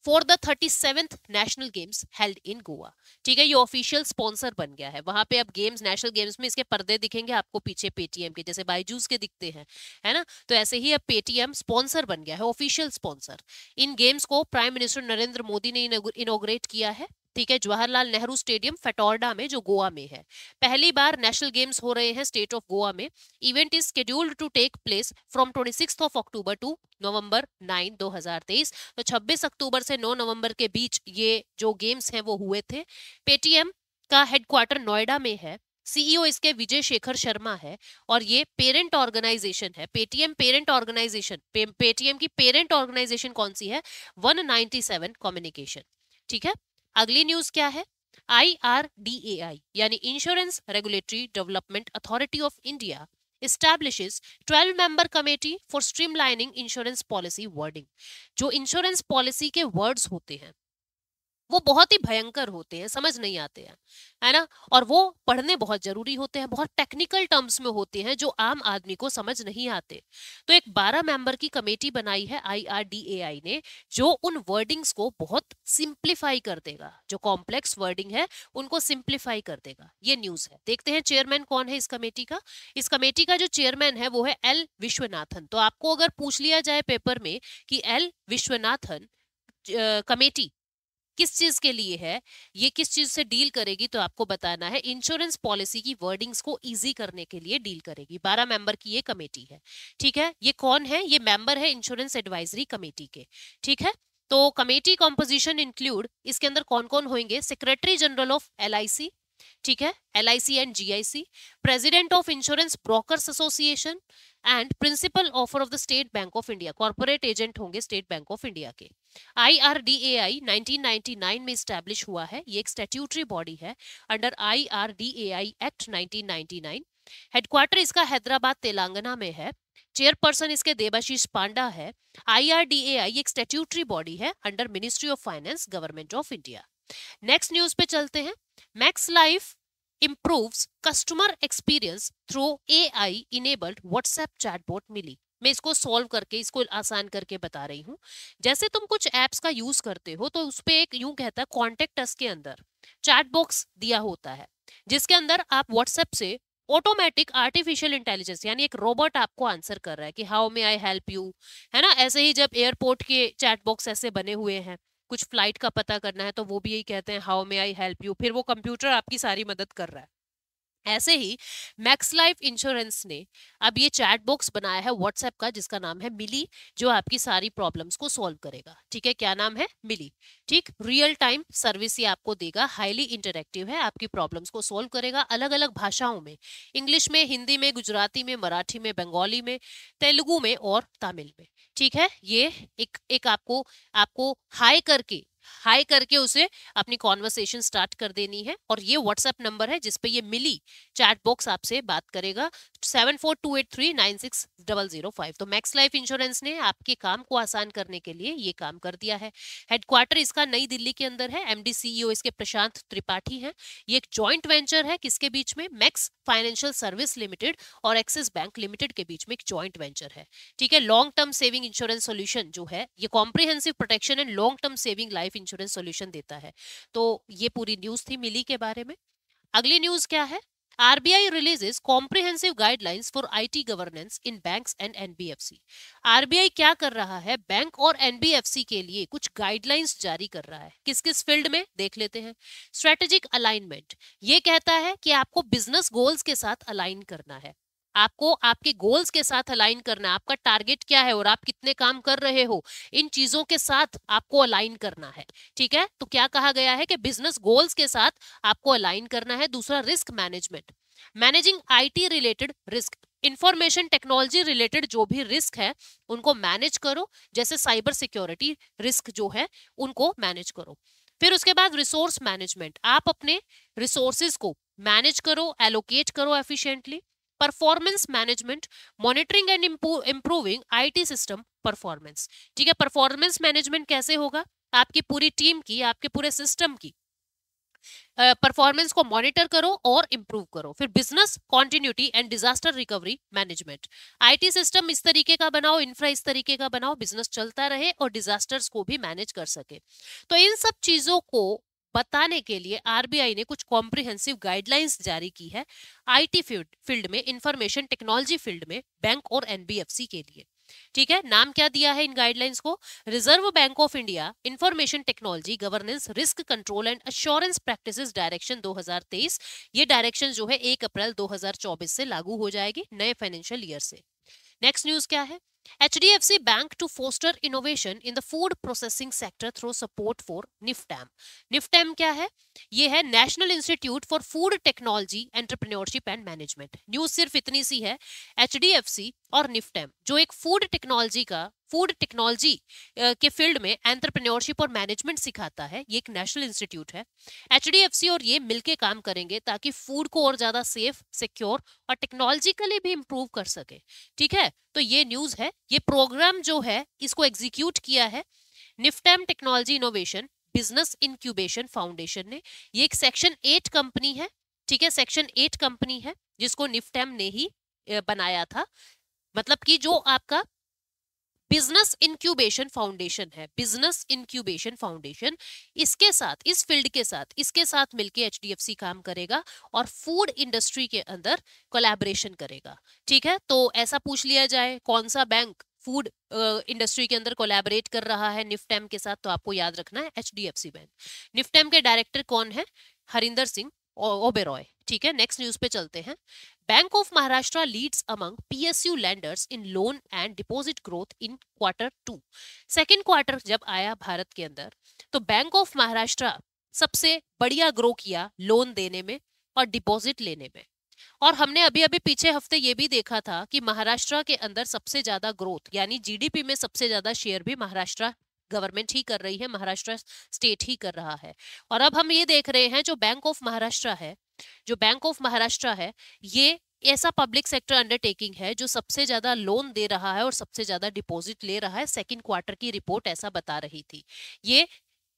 for the 37th national games held in Goa, ठीक है। ये ऑफिशियल स्पॉन्सर बन गया है। वहां पे अब गेम्स, नेशनल गेम्स में इसके पर्दे दिखेंगे आपको पीछे पेटीएम के, जैसे बायजूस के दिखते हैं, है ना। तो ऐसे ही अब पेटीएम स्पॉन्सर बन गया है, ऑफिशियल स्पॉन्सर। इन गेम्स को प्राइम मिनिस्टर नरेंद्र मोदी ने इनॉग्रेट किया है, ठीक है, जवाहरलाल नेहरू स्टेडियम फटोरडा में, जो गोवा में है। पहली बार नेशनल गेम्स हो रहे हैं स्टेट ऑफ गोवा में। Event is scheduled to take place from 26 October to November 9, 2023। तो 26 अक्टूबर से 9 नवंबर के बीच ये जो गेम्स हैं वो हुए थे। पेटीएम का हेडक्वार्टर नोएडा में है। सीईओ इसके विजय शेखर शर्मा है और ये पेरेंट ऑर्गेनाइजेशन है। पेटीएम पेरेंट ऑर्गेनाइजेशन, पेटीएम की पेरेंट ऑर्गेनाइजेशन कौन सी है, 197 कम्युनिकेशन, ठीक है। अगली न्यूज क्या है, IRDAI यानी insurance regulatory development authority of India establishes 12-member committee for streamlining insurance policy wording। जो इंश्योरेंस पॉलिसी के वर्ड्स होते हैं वो बहुत ही भयंकर होते हैं, समझ नहीं आते हैं, है ना। और वो पढ़ने बहुत जरूरी होते हैं, बहुत टेक्निकल टर्म्स में होते हैं जो आम आदमी को समझ नहीं आते। तो एक 12 मेंबर की कमेटी बनाई है IRDAI ने, जो उन वर्डिंग्स को बहुत सिंप्लीफाई कर देगा, जो कॉम्प्लेक्स वर्डिंग है उनको सिंप्लीफाई कर देगा। ये न्यूज है। देखते हैं चेयरमैन कौन है इस कमेटी का। इस कमेटी का जो चेयरमैन है वो है L विश्वनाथन। तो आपको अगर पूछ लिया जाए पेपर में कि L विश्वनाथन कमेटी किस चीज के लिए है, ये किस चीज से डील करेगी, तो आपको बताना है इंश्योरेंस पॉलिसी की वर्डिंग्स को इजी करने के लिए डील करेगी। 12 मेंबर की ये कमेटी है, ठीक है। ये कौन है? ये मेंबर है इंश्योरेंस एडवाइजरी कमेटी के, ठीक है। तो कमेटी कॉम्पोजिशन इंक्लूड, इसके अंदर कौन कौन होंगे? सेक्रेटरी जनरल ऑफ LIC, ठीक है, LIC and GIC, president of insurance brokers association and principal offer of the State Bank of India. Corporate agent होंगे स्टेट बैंक ऑफ इंडिया के। IRDAI 1999 में स्टैब्लिश हुआ है। ये एक स्टैट्यूटरी बॉडी है अंडर IRDAI एक्ट 1999। हेडक्वार्टर इसका हैदराबाद तेलंगाना में है। चेयरपर्सन इसके देबाशीष पांडा है। IRDAI एक स्टैट्यूटरी बॉडी है under ministry of finance, government of India. Next news पे चलते हैं। Max life improves customer experience through AI enabled WhatsApp chatbot मिली। मैं इसको सॉल्व करके, इसको आसान करके बता रही हूँ। जैसे तुम कुछ एप्स का यूज करते हो तो उस पे एक यूं कहता है कॉन्टेक्ट अस के अंदर चैट बॉक्स दिया होता है, जिसके अंदर आप व्हाट्सएप से ऑटोमेटिक आर्टिफिशियल इंटेलिजेंस यानी एक रोबोट आपको आंसर कर रहा है कि how may I help you, है ना। ऐसे ही जब एयरपोर्ट के चैट बॉक्स ऐसे बने हुए हैं, कुछ फ्लाइट का पता करना है तो वो भी यही कहते हैं how may I help you, फिर वो कंप्यूटर आपकी सारी मदद कर रहा है। ऐसे ही मैक्स लाइफ इंश्योरेंस ने अब ये चैट बॉक्स बनाया है व्हाट्सएप का, जिसका नाम है मिली, जो आपकी सारी प्रॉब्लम्स को सॉल्व करेगा, ठीक है। क्या नाम है? मिली, ठीक। रियल टाइम सर्विस ये आपको देगा, हाईली इंटरेक्टिव है, आपकी प्रॉब्लम्स को सॉल्व करेगा अलग अलग भाषाओं में, इंग्लिश में, हिंदी में, गुजराती में, मराठी में, बंगाली में, तेलुगु में और तमिल में, ठीक है। ये एक आपको आपको हाई करके उसे अपनी कॉन्वर्सेशन स्टार्ट कर देनी है। और ये व्हाट्सएप नंबर है जिसपे ये मिली चैट बॉक्स आपसे बात करेगा, 7428396005। तो मैक्स लाइफ इंश्योरेंस ने आपके काम को आसान करने के लिए ये काम कर दिया है। हेडक्वार्टर इसका नई दिल्ली के अंदर है। MD CEO इसके प्रशांत त्रिपाठी हैं। ये एक जॉइंट वेंचर है, किसके बीच में? मैक्स फाइनेंशियल सर्विस लिमिटेड और एक्सिस बैंक लिमिटेड के बीच में एक जॉइंट वेंचर है, ठीक है। Long term saving insurance solution जो है, ये comprehensive protection and long term saving life insurance solution देता है। तो ये पूरी न्यूज थी मिली के बारे में। अगली न्यूज क्या है? RBI releases comprehensive guidelines for IT governance in banks and NBFC। RBI क्या कर रहा है? बैंक और NBFC के लिए कुछ गाइडलाइंस जारी कर रहा है। किस किस फील्ड में? देख लेते हैं। स्ट्रेटेजिक अलाइनमेंट, ये कहता है कि आपको बिजनेस गोल्स के साथ अलाइन करना है, आपको आपके गोल्स के साथ अलाइन करना है, आपका टारगेट क्या है और आप कितने काम कर रहे हो, इन चीजों के साथ आपको अलाइन करना है, ठीक है। तो क्या कहा गया है कि बिजनेस गोल्स के साथ आपको अलाइन करना है। दूसरा, risk management, managing IT related risk, information technology related जो भी रिस्क है उनको मैनेज करो, जैसे साइबर सिक्योरिटी रिस्क जो है उनको मैनेज करो। फिर उसके बाद रिसोर्स मैनेजमेंट, आप अपने रिसोर्सेज को मैनेज करो, एलोकेट करो efficiently. Performance management, monitoring and improving IT system performance, ठीक है। परफॉर्मेंस मैनेजमेंट कैसे होगा? आपकी पूरी टीम की, आपके पूरे सिस्टम की परफॉर्मेंस को मॉनिटर करो और इंप्रूव करो। फिर business continuity and disaster recovery management, IT system इस तरीके का बनाओ, इंफ्रा इस तरीके का बनाओ, बिजनेस चलता रहे और डिजास्टर्स को भी मैनेज कर सके। तो इन सब चीजों को बताने के लिए RBI ने कुछ कॉम्प्रिहेंसिव गाइडलाइंस जारी की है IT फील्ड में, इंफॉर्मेशन टेक्नोलॉजी फील्ड में, बैंक और NBFC के लिए, ठीक है। नाम क्या दिया है इन गाइडलाइंस को? Reserve bank of India information technology governance risk control and assurance practices direction 2023। ये डायरेक्शन जो है 1 अप्रैल 2024 से लागू हो जाएगी, नए फाइनेंशियल ईयर से। नेक्स्ट न्यूज क्या है? HDFC Bank to foster innovation in the food processing sector through support for NIFTAM। NIFTAM क्या है? ये है national institute for food technology entrepreneurship and management. News सिर्फ इतनी सी है, HDFC और NIFTAM जो एक फूड टेक्नोलॉजी के फील्ड में एंटरप्रेन्योरशिप और मैनेजमेंट सिखाता है, ये एक नेशनल इंस्टीट्यूट है। HDFC और ये मिलके काम करेंगे ताकि फूड को और ज्यादा सेफ, सिक्योर और टेक्नोलॉजिकली भी इंप्रूव कर सके, ठीक है। तो ये न्यूज है। ये प्रोग्राम जो है इसको एग्जीक्यूट किया है NIFTAM technology innovation business incubation foundation ने। ये एक सेक्शन 8 कंपनी है, ठीक है, सेक्शन 8 कंपनी है जिसको निफ्टेम ने ही बनाया था। मतलब कि जो आपका बिजनेस इंक्यूबेशन फाउंडेशन है, बिजनेस इंक्यूबेशन फाउंडेशन, इसके साथ, इस फील्ड के साथ, इसके साथ मिलके एचडीएफसी काम करेगा और फूड इंडस्ट्री के अंदर कोलैबोरेशन करेगा। ठीक है, तो ऐसा पूछ लिया जाए कौन सा बैंक फूड इंडस्ट्री के अंदर कोलैबोरेट कर रहा है निफ्टेम के साथ, तो आपको याद रखना है एचडीएफसी बैंक। निफ्टेम के डायरेक्टर कौन है? हरिंदर सिंह ओबेरॉय। ठीक है, नेक्स्ट न्यूज पे चलते हैं। Bank of Maharashtra leads among PSU lenders in loan and deposit growth in Q2। Second quarter जब आया भारत के अंदर, तो बैंक ऑफ महाराष्ट्र सबसे बढ़िया ग्रो किया लोन देने में और डिपॉजिट लेने में। और हमने अभी अभी पीछे हफ्ते ये भी देखा था कि महाराष्ट्र के अंदर सबसे ज्यादा ग्रोथ, यानी जीडीपी में सबसे ज्यादा शेयर भी महाराष्ट्र गवर्नमेंट ही कर रही है, महाराष्ट्र स्टेट ही कर रहा है। और अब हम ये देख रहे हैं जो बैंक ऑफ महाराष्ट्र है, जो बैंक ऑफ महाराष्ट्र है, ये ऐसा पब्लिक सेक्टर अंडरटेकिंग है जो सबसे ज्यादा लोन दे रहा है और सबसे ज्यादा डिपॉजिट ले रहा है। सेकंड क्वार्टर की रिपोर्ट ऐसा बता रही थी। ये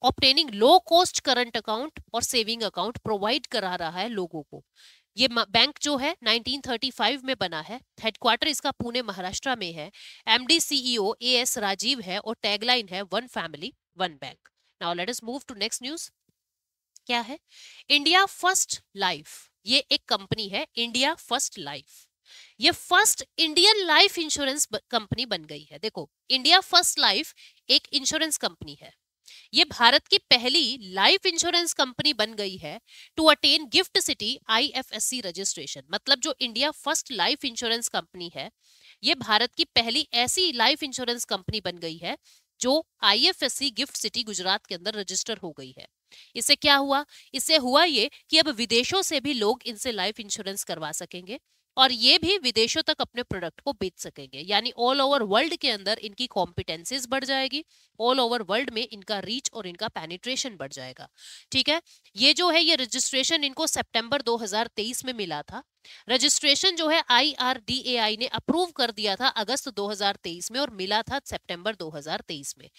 obtaining low cost current account और सेविंग अकाउंट प्रोवाइड करा रहा है लोगों को। ये बैंक जो है 1935 में बना है, हेडक्वार्टर इसका पुणे महाराष्ट्र में है, एमडी सीईओ एएस राजीव है और टैगलाइन है one family one bank. Now let us move to next news. क्या है? इंडिया फर्स्ट लाइफ, ये एक कंपनी है इंडिया फर्स्ट लाइफ। ये first Indian life insurance company बन गई है। देखो, इंडिया फर्स्ट लाइफ एक इंश्योरेंस कंपनी है, ये भारत की पहली लाइफ इंश्योरेंस कंपनी बन गई है to attain gift city IFSC registration. मतलब जो India First Life insurance company है, ये भारत की पहली ऐसी लाइफ इंश्योरेंस कंपनी बन गई है जो आईएफएससी गिफ्ट सिटी गुजरात के अंदर रजिस्टर हो गई है। इससे क्या हुआ? इससे हुआ ये कि अब विदेशों से भी लोग इनसे लाइफ इंश्योरेंस करवा सकेंगे और ये भी विदेशों तक अपने प्रोडक्ट को बेच सकेंगे, यानी ऑल ओवर वर्ल्ड के अंदर इनकी कॉम्पिटेंसीज बढ़ जाएगी, ऑल ओवर वर्ल्ड में इनका रीच और इनका पेनिट्रेशन बढ़ जाएगा। ठीक है, ये जो है ये रजिस्ट्रेशन इनको सितंबर 2023 में मिला था। रजिस्ट्रेशन जो है IRDAI ने अप्रूव कर दिया था अगस्त 2023 में और मिला था सितंबर 2023 में।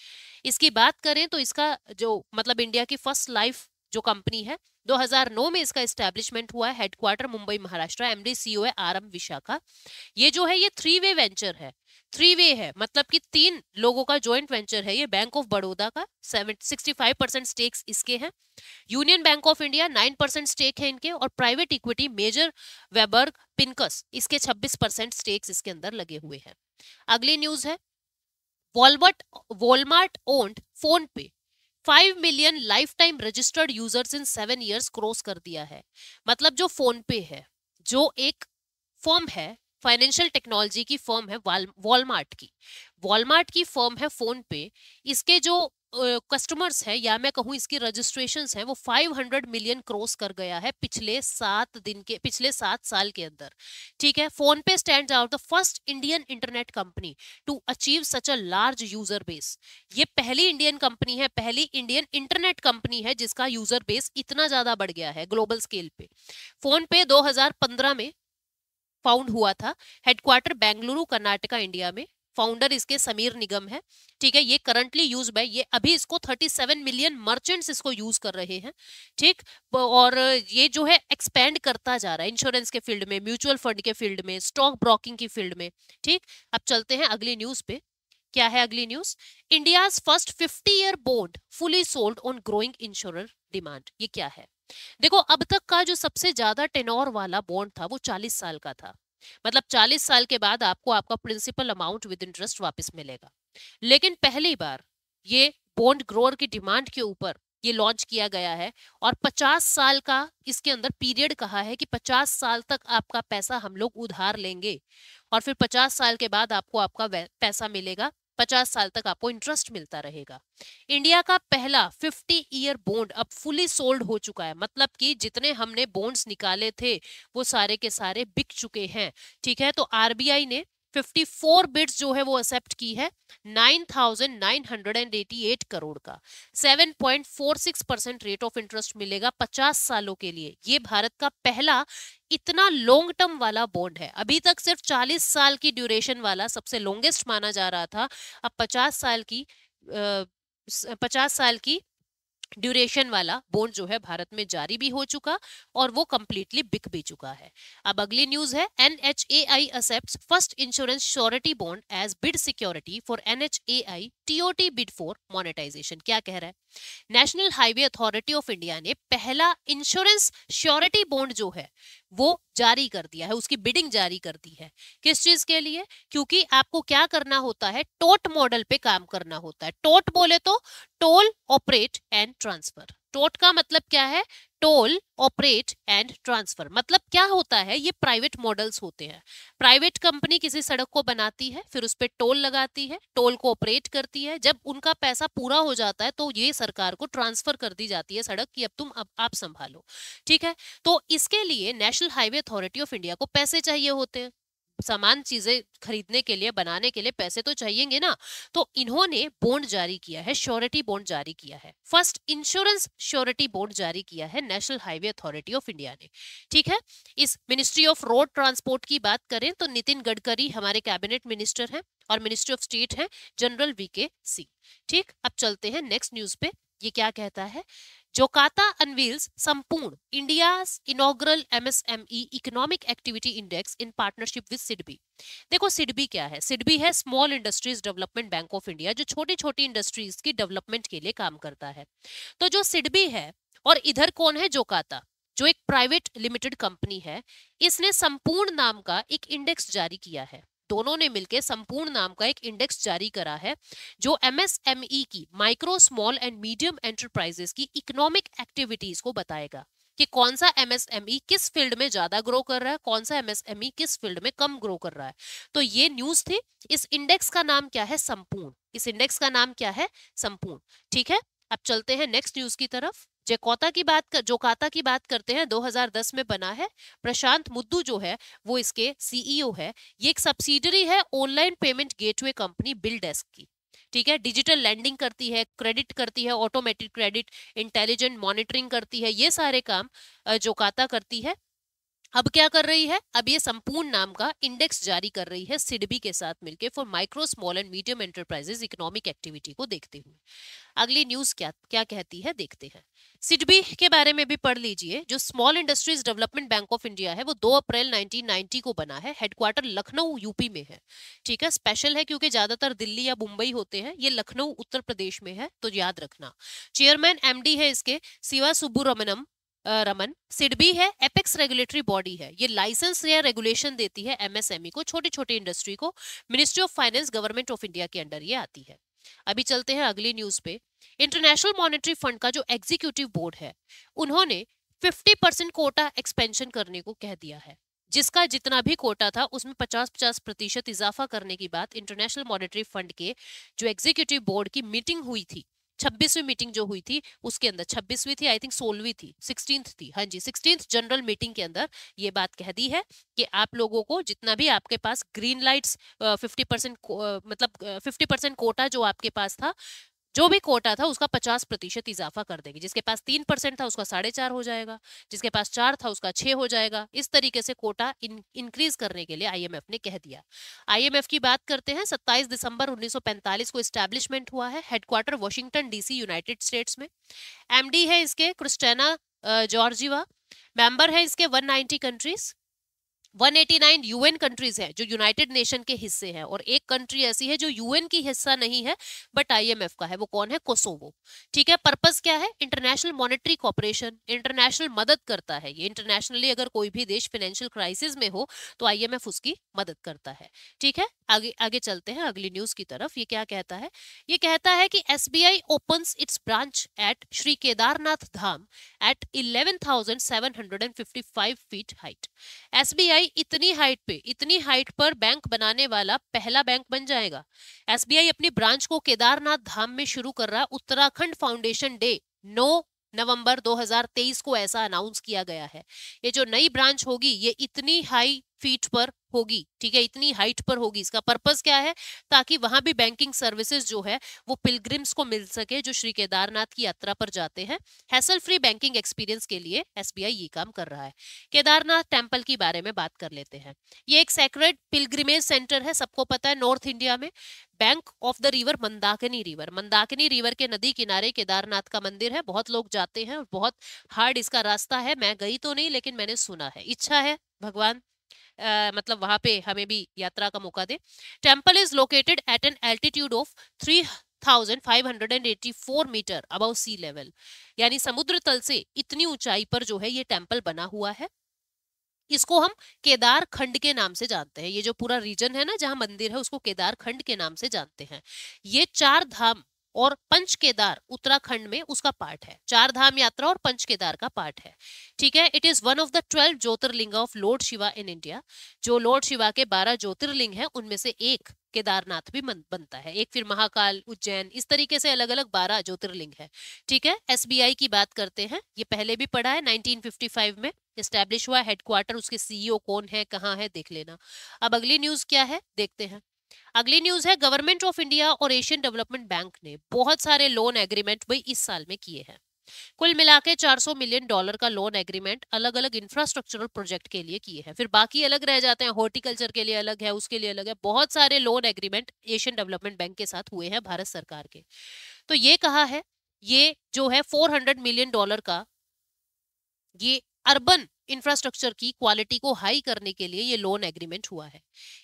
इसकी बात करें तो इसका जो मतलब इंडिया की फर्स्ट लाइफ जो कंपनी है, 2009 में इसका एस्टेब्लिशमेंट हुआ है, headquarter Mumbai Maharashtra, MD CEO है RM विशाखा। ये जो है ये 3-वे वेंचर है, 3-वे है मतलब कि 3 लोगों का जॉइंट वेंचर है। ये बैंक ऑफ बड़ौदा का 65% स्टेक्स इसके हैं, Union Bank of India 9% stake है इनके, और private equity major Warburg Pincus इसके 26% स्टेक्स इसके अंदर लगे हुए हैं। अगली न्यूज है, वॉलमार्ट ओन्ड फोन पे 5 million life time registered users इन 7 ईयर्स क्रॉस कर दिया है। मतलब जो फोन पे है, जो एक फर्म है, फाइनेंशियल टेक्नोलॉजी की फर्म है, वॉलमार्ट की फर्म है फोन पे, इसके जो कस्टमर्स है या मैं कहूं इसकी रजिस्ट्रेशंस हैं वो 500 मिलियन क्रॉस कर गया है पिछले 7 साल के अंदर। ठीक है, PhonePe stands out the first Indian internet company to achieve such a large user base. ये पहली इंडियन कंपनी है, पहली इंडियन इंटरनेट कंपनी है जिसका यूजर बेस इतना ज्यादा बढ़ गया है ग्लोबल स्केल पे। फोन पे 2015 में फाउंड हुआ था, हेडक्वार्टर बेंगलुरु कर्नाटका इंडिया में, फाउंडर इसके समीर निगम है। ठीक है, ये करंटली यूज बाय, ये अभी इसको 37 मिलियन मर्चेंट्स इसको यूज कर रहे हैं। ठीक, और ये जो है एक्सपेंड करता जा रहा है इंश्योरेंस के फील्ड में, म्यूचुअल फंड के फील्ड में, स्टॉक ब्रोकिंग की फील्ड में। ठीक, अब चलते हैं अगली न्यूज पे। क्या है अगली news? India's first 50-year bond fully sold on growing insurer demand. ये क्या है? देखो, अब तक का जो सबसे ज्यादा टेनोर वाला बॉन्ड था वो 40 साल का था, मतलब 40 साल के बाद आपको आपका प्रिंसिपल अमाउंट विद इंटरेस्ट वापस मिलेगा। लेकिन पहली बार ये बॉन्ड ग्रोअर की डिमांड के ऊपर ये लॉन्च किया गया है और 50 साल का इसके अंदर पीरियड कहा है कि 50 साल तक आपका पैसा हम लोग उधार लेंगे और फिर 50 साल के बाद आपको आपका पैसा मिलेगा, 50 साल तक आपको इंटरेस्ट मिलता रहेगा। इंडिया का पहला 50-year बॉन्ड अब फुली सोल्ड हो चुका है, मतलब कि जितने हमने बॉन्ड्स निकाले थे वो सारे के सारे बिक चुके हैं। ठीक है, तो आरबीआई ने 54 बिड्स जो है वो एक्सेप्ट की है 9,988 करोड़ का। 7.46% रेट ऑफ इंटरेस्ट मिलेगा 50 सालों के लिए। ये भारत का पहला इतना लॉन्ग टर्म वाला बॉन्ड है। अभी तक सिर्फ 40 साल की ड्यूरेशन वाला सबसे लॉन्गेस्ट माना जा रहा था, अब 50 साल की ड्यूरेशन वाला बॉन्ड जो है भारत में जारी भी हो चुका और वो कंप्लीटली बिक भी चुका है। अब अगली न्यूज है, NHAI accepts first insurance surety bond as bid security for NHAI TOT bid for monetization. क्या कह रहा है, National Highway Authority of India ने पहला इंश्योरेंस श्योरिटी बॉन्ड जो है वो जारी कर दिया है, उसकी बिडिंग जारी कर दी है। किस चीज के लिए, क्योंकि आपको क्या करना होता है, टोट मॉडल पे काम करना होता है। टोट बोले तो टोल ऑपरेट एंड ट्रांसफर। टोट का मतलब क्या है, टोल ऑपरेट एंड ट्रांसफर। मतलब क्या होता है, ये प्राइवेट मॉडल्स होते हैं। प्राइवेट कंपनी किसी सड़क को बनाती है, फिर उस पर टोल लगाती है, टोल को ऑपरेट करती है। जब उनका पैसा पूरा हो जाता है तो ये सरकार को ट्रांसफर कर दी जाती है सड़क की, अब तुम अब आप संभालो। ठीक है, तो इसके लिए national Highway Authority of India को पैसे चाहिए होते हैं। सामान चीजें खरीदने के लिए, बनाने के लिए पैसे तो चाहिएंगे ना। तो इन्होंने बॉन्ड जारी किया है, श्योरिटी बॉन्ड जारी किया है, फर्स्ट इंश्योरेंस श्योरिटी बॉन्ड जारी किया है National Highway Authority of India ने। ठीक है, इस मिनिस्ट्री ऑफ रोड ट्रांसपोर्ट की बात करें तो नितिन गडकरी हमारे कैबिनेट मिनिस्टर हैं और मिनिस्ट्री ऑफ स्टेट है जनरल VK सिंह। ठीक, अब चलते हैं नेक्स्ट न्यूज पे। ये क्या कहता है, जोकाता अनवील्स संपूर्ण India's inaugural MSME economic activity index in partnership with SIDBI. देखो सिडबी क्या है, सिडबी है small industries development bank of India, जो छोटी छोटी इंडस्ट्रीज की डेवलपमेंट के लिए काम करता है। तो जो सिडबी है और इधर कौन है, जोकाता, जो एक प्राइवेट लिमिटेड कंपनी है, इसने संपूर्ण नाम का एक इंडेक्स जारी किया है। दोनों ने मिलकर संपूर्ण नाम का एक इंडेक्स जारी करा है, जो MSME की, micro small and medium enterprises की इकोनॉमिक एक्टिविटीज को बताएगा कि कौन सा MSME किस फील्ड में ज्यादा ग्रो कर रहा है, कौन सा MSME किस फील्ड में कम ग्रो कर रहा है। तो ये न्यूज थी। इस इंडेक्स का नाम क्या है, संपूर्ण। इस इंडेक्स का नाम क्या है, संपूर्ण। ठीक है, अब चलते हैं नेक्स्ट न्यूज की तरफ। जोकाता की बात करते हैं, 2010 में बना है। प्रशांत मुद्दू जो है वो इसके CEO है। ये एक सब्सिडरी है online payment gateway company bill desk की। ठीक है, डिजिटल लैंडिंग करती है, क्रेडिट करती है, ऑटोमेटिक क्रेडिट, इंटेलिजेंट मॉनिटरिंग करती है, ये सारे काम जोकाता करती है। अब क्या कर रही है, अब ये संपूर्ण नाम का इंडेक्स जारी कर रही है सिडबी के साथ मिलकर for micro small and medium enterprises economic activity को देखते हुए। अगली न्यूज क्या क्या कहती है, देखते हैं। सिडबी के बारे में भी पढ़ लीजिए। जो small industries development bank of India है वो 2 अप्रैल 1990 को बना है। हेडक्वार्टर लखनऊ यूपी में है। ठीक है, स्पेशल है क्योंकि ज्यादातर दिल्ली या मुंबई होते हैं, ये लखनऊ उत्तर प्रदेश में है, तो याद रखना। चेयरमैन MD है इसके शिवा सुब्बुरमनम रमन। सिडबी है एपेक्स रेगुलेटरी बॉडी है, ये लाइसेंस या रेगुलेशन देती है MSME को, छोटी छोटी इंडस्ट्री को। Ministry of finance government of India के अंडर ये आती है। अभी चलते हैं अगली न्यूज पे। इंटरनेशनल मॉनेटरी फंड का जो एग्जीक्यूटिव बोर्ड है, उन्होंने 50% कोटा एक्सपेंशन करने को कह दिया है। जिसका जितना भी कोटा था उसमें 50-50% इजाफा करने की बात इंटरनेशनल मॉनेटरी फंड के जो एग्जीक्यूटिव बोर्ड की मीटिंग हुई थी, 26वीं मीटिंग जो हुई थी उसके अंदर, 26वीं थी आई थिंक, 16वीं थी, 16th थी, हाँ जी 16th जनरल मीटिंग के अंदर ये बात कह दी है कि आप लोगों को जितना भी आपके पास ग्रीन लाइट्स 50% मतलब 50% कोटा जो आपके पास था, जो भी कोटा था उसका 50% इजाफा कर देगी। जिसके पास 3% था उसका 4.5 हो जाएगा, जिसके पास 4 था उसका 6 हो जाएगा। इस तरीके से कोटा इंक्रीज करने के लिए IMF ने कह दिया। IMF की बात करते हैं, 27 दिसंबर 1945 को एस्टैब्लिशमेंट हुआ है। Headquarter Washington DC United states में। MD है इसके क्रिस्टेना जॉर्जिवा। मेंबर है इसके 190 कंट्रीज। 189 UN कंट्रीज है जो यूनाइटेड नेशन के हिस्से हैं, और एक कंट्री ऐसी है जो UN की हिस्सा नहीं है बट IMF का है, वो कौन है, कोसोवो। ठीक है, पर्पस क्या है, इंटरनेशनल मॉनेटरी कॉपरेशन, इंटरनेशनल मदद करता है ये। इंटरनेशनली अगर कोई भी देश फाइनेंशियल क्राइसिस में हो तो IMF उसकी मदद करता है। ठीक है, आगे आगे चलते हैं अगली न्यूज की तरफ। ये क्या कहता है, ये कहता है कि SBI opens its branch at Shri Kedarnath Dham at 11,755 feet height. SBI इतनी हाइट पर बैंक बनाने वाला पहला बैंक बन जाएगा। SBI अपनी ब्रांच को केदारनाथ धाम में शुरू कर रहा है। उत्तराखंड फाउंडेशन डे 9 नवंबर 2023 को ऐसा अनाउंस किया गया है। ये जो नई ब्रांच होगी ये इतनी हाई फीट पर होगी, ठीक है, इतनी हाइट पर होगी। इसका पर्पस क्या है, ताकि वहां भी बैंकिंग सर्विसेज जो है वो पिलग्रिम्स को मिल सके जो श्री केदारनाथ की यात्रा पर जाते हैं। हैसल फ्री बैंकिंग एक्सपीरियंस के लिए एसबीआई ये काम कर रहा है। केदारनाथ टेम्पल की बारे में बात कर लेते हैं। ये एक सैक्रेड पिलग्रिमेज सेंटर है, सबको पता है, नॉर्थ इंडिया में। Bank of the river Mandakini river, Mandakini river के नदी किनारे केदारनाथ का मंदिर है। बहुत लोग जाते हैं और बहुत हार्ड इसका रास्ता है। मैं गई तो नहीं, लेकिन मैंने सुना है, इच्छा है भगवान मतलब वहां पे हमें भी यात्रा का मौका दे। Temple is located at an altitude of 3584 metre above sea level, यानी समुद्र तल से इतनी ऊंचाई पर जो है ये टेम्पल बना हुआ है। इसको हम केदार खंड के नाम से जानते हैं। ये जो पूरा रीजन है ना जहां मंदिर है, उसको केदार खंड के नाम से जानते हैं। ये चार धाम और पंच केदार उत्तराखंड में उसका पार्ट है। चार धाम यात्रा और पंच केदार का पार्ट है, ठीक है। It is one of the 12 Jyotirlinga of Lord Shiva in India. जो लॉर्ड शिवा के 12 ज्योतिर्लिंग है उनमें से एक केदारनाथ भी बनता है। एक फिर महाकाल, उज्जैन, इस तरीके से अलग अलग 12 ज्योतिर्लिंग है, ठीक है। एसबीआई की बात करते हैं। ये पहले भी पढ़ा है, 1955 में एस्टैब्लिश हुआ। हेडक्वार्टर, उसके सीईओ कौन है, कहाँ है, देख लेना। अब अगली न्यूज क्या है देखते हैं। अगली न्यूज है, गवर्नमेंट ऑफ इंडिया और एशियन डेवलपमेंट बैंक ने बहुत सारे लोन एग्रीमेंट भाई इस साल में किए हैं। कुल मिला के $400 मिलियन का लोन एग्रीमेंट अलग अलग इंफ्रास्ट्रक्चरल प्रोजेक्ट के लिए किए हैं। फिर बाकी अलग रह जाते हैं, हॉर्टिकल्चर के लिए अलग है, उसके लिए अलग है। बहुत सारे loan agreement Asian development bank के साथ हुए हैं भारत सरकार के। तो ये कहा है, ये जो है $400 मिलियन का, ये अर्बन इंफ्रास्ट्रक्चर की क्वालिटी को हाई करने के लिए ये लोन एग्रीमेंट हुआ है।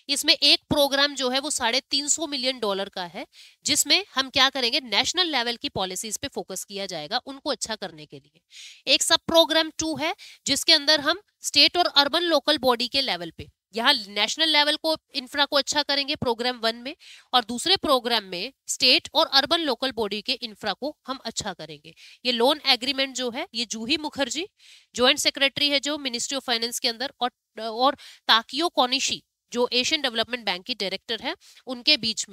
इसमें एक प्रोग्राम जो है वो $350 मिलियन का है, जिसमें हम क्या करेंगे, नेशनल लेवल की पॉलिसीज पे फोकस किया जाएगा उनको अच्छा करने के लिए। एक सब प्रोग्राम 2 है, जिसके अंदर हम स्टेट और अर्बन लोकल बॉडी के लेवल पे, यहाँ नेशनल लेवल को इंफ्रा को अच्छा करेंगे प्रोग्राम 1 में, और दूसरे प्रोग्राम में स्टेट और अर्बन लोकल बॉडी के इंफ्रा को हम अच्छा करेंगे। ये लोन एग्रीमेंट जो है, ये जूही मुखर्जी ज्वाइंट सेक्रेटरी है जो मिनिस्ट्री ऑफ फाइनेंस के अंदर, और ताकियो कोनिशी जो एशियन डेवलपमेंट बैंक की डायरेक्टर है, उनके बीच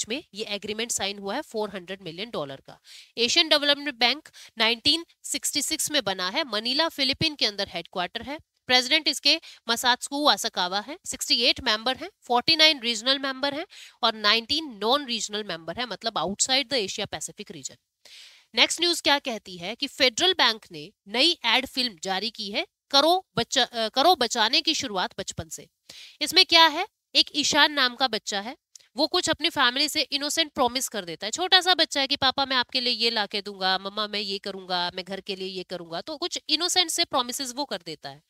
में ये एग्रीमेंट साइन हुआ है $400 मिलियन का। एशियन डेवलपमेंट बैंक 1966 में बना है। मनीला फिलीपीन के अंदर हेडक्वार्टर है। प्रेसिडेंट इसके मसात्सुको आसाकावा है। 68 मेंबर हैं, 49 रीजनल मेंबर हैं और 19 नॉन रीजनल मेंबर हैं, मतलब outside the Asia Pacific region. Next news क्या कहती है कि फेडरल बैंक ने नई एड फिल्म जारी की है, करो बचाने की शुरुआत बचपन से। इसमें क्या है, एक ईशान नाम का बच्चा है, वो कुछ अपनी फैमिली से इनोसेंट प्रॉमिस कर देता है। छोटा सा बच्चा है कि पापा मैं आपके लिए ये ला के दूंगा, मम्मा मैं ये करूंगा, मैं घर के लिए ये करूंगा, तो कुछ इनोसेंट से प्रॉमिसेस वो कर देता है।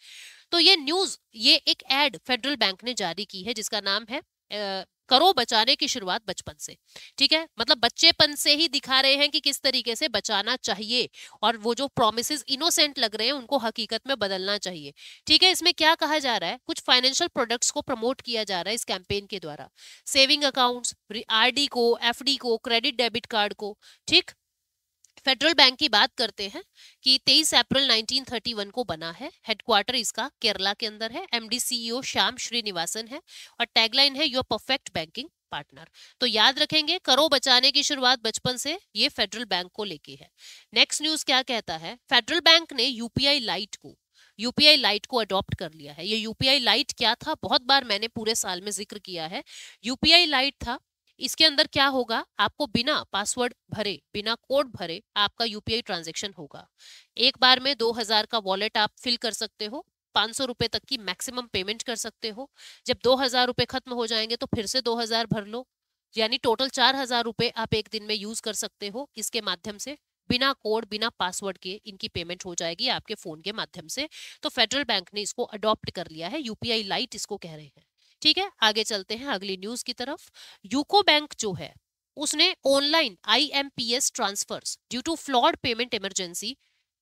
तो ये एक एड फेडरल बैंक ने जारी की है जिसका नाम है करो बचाने की शुरुआत बचपन से, ठीक है। मतलब बच्चेपन से ही दिखा रहे हैं कि किस तरीके से बचाना चाहिए, और वो जो प्रॉमिसेस इनोसेंट लग रहे हैं उनको हकीकत में बदलना चाहिए, ठीक है। इसमें क्या कहा जा रहा है, कुछ फाइनेंशियल प्रोडक्ट्स को प्रमोट किया जा रहा है इस कैंपेन के द्वारा। सेविंग अकाउंट्स, आरडी को, एफडी को, क्रेडिट डेबिट कार्ड को, ठीक। फेडरल बैंक की बात करते हैं कि 23 अप्रैल 1931 को बना है। हेडक्वार्टर इसका केरला के अंदर है। एमडी सीईओ श्याम श्रीनिवासन है और टैगलाइन है योर परफेक्ट बैंकिंग पार्टनर। तो याद रखेंगे, करो बचाने की शुरुआत बचपन से, ये फेडरल बैंक को लेके है। नेक्स्ट न्यूज क्या कहता है, फेडरल बैंक ने यूपीआई लाइट को अडॉप्ट कर लिया है। ये यूपीआई लाइट क्या था, बहुत बार मैंने पूरे साल में जिक्र किया है। यूपीआई लाइट था, इसके अंदर क्या होगा, आपको बिना पासवर्ड भरे, बिना कोड भरे आपका यूपीआई ट्रांजैक्शन होगा। एक बार में 2000 का वॉलेट आप फिल कर सकते हो, 500 रुपए तक की मैक्सिमम पेमेंट कर सकते हो। जब 2000 रुपए खत्म हो जाएंगे तो फिर से 2000 भर लो, यानी टोटल 4000 रुपए आप एक दिन में यूज कर सकते हो। इसके माध्यम से बिना कोड, बिना पासवर्ड के इनकी पेमेंट हो जाएगी आपके फोन के माध्यम से। तो फेडरल बैंक ने इसको अडॉप्ट कर लिया है, यूपीआई लाइट इसको कह रहे हैं, ठीक है। आगे चलते हैं अगली न्यूज की तरफ। यूको बैंक जो है उसने online IMPS transfers due to flawed payment emergency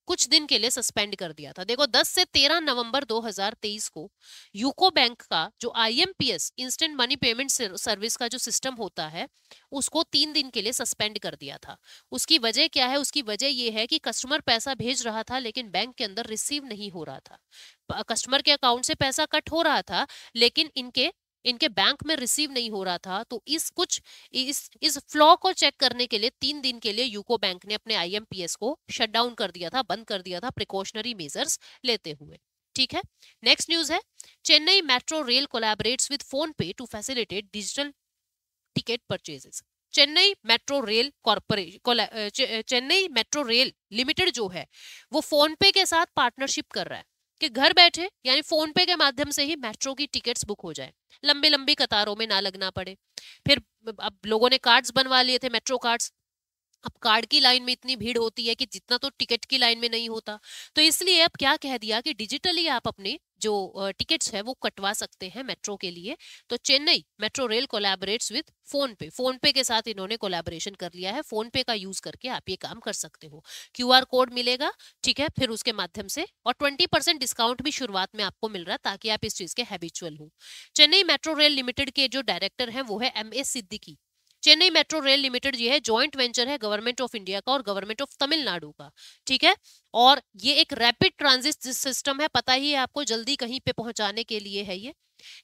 कुछ दिन के लिए सस्पेंड कर दिया था। देखो 10 से 13 नवंबर 2023 को यूको बैंक का जो IMPS instant money payment service का जो सिस्टम होता है उसको 3 दिन के लिए सस्पेंड कर दिया था। उसकी वजह क्या है, उसकी वजह ये है कि कस्टमर पैसा भेज रहा था लेकिन बैंक के अंदर रिसीव नहीं हो रहा था। कस्टमर के अकाउंट से पैसा कट हो रहा था लेकिन इनके बैंक में रिसीव नहीं हो रहा था। तो इस फ्लॉ को चेक करने के लिए 3 दिन के लिए यूको बैंक ने अपने आईएमपीएस को शट डाउन कर दिया था, बंद कर दिया था, प्रिकॉशनरी मेजर्स लेते हुए, ठीक है। नेक्स्ट न्यूज है, Chennai metro rail collaborates with PhonePe to facilitate digital ticket purchases. Chennai metro rail corporation, Chennai metro rail limited जो है वो फोन पे के साथ पार्टनरशिप कर रहा है कि घर बैठे यानी फोन पे के माध्यम से ही मेट्रो की टिकट्स बुक हो जाए, लंबी लंबी कतारों में ना लगना पड़े। फिर अब लोगों ने कार्ड्स बनवा लिए थे, मेट्रो कार्ड्स। अब कार्ड की लाइन में इतनी भीड़ होती है कि जितना तो टिकट की लाइन में नहीं होता, तो इसलिए अब क्या कह दिया कि डिजिटली आप अपने जो टिकट्स है वो कटवा सकते हैं मेट्रो के लिए। तो Chennai metro rail collaborates with PhonePe के साथ इन्होंने कोलैबोरेशन कर लिया है। फोन पे का यूज करके आप ये काम कर सकते हो। क्यूआर कोड मिलेगा, ठीक है, फिर उसके माध्यम से, और 20% डिस्काउंट भी शुरुआत में आपको मिल रहा है ताकि आप इस चीज के हैबिचुअल हो। चेन्नई मेट्रो रेल लिमिटेड के जो डायरेक्टर हैं वो है MS Siddiqui. Chennai metro rail limited ये है जॉइंट वेंचर है गवर्नमेंट ऑफ इंडिया का और गवर्नमेंट ऑफ तमिलनाडु का, ठीक है। और ये एक रैपिड ट्रांजिट सिस्टम है, पता ही है आपको, जल्दी कहीं पे पहुंचाने के लिए है ये।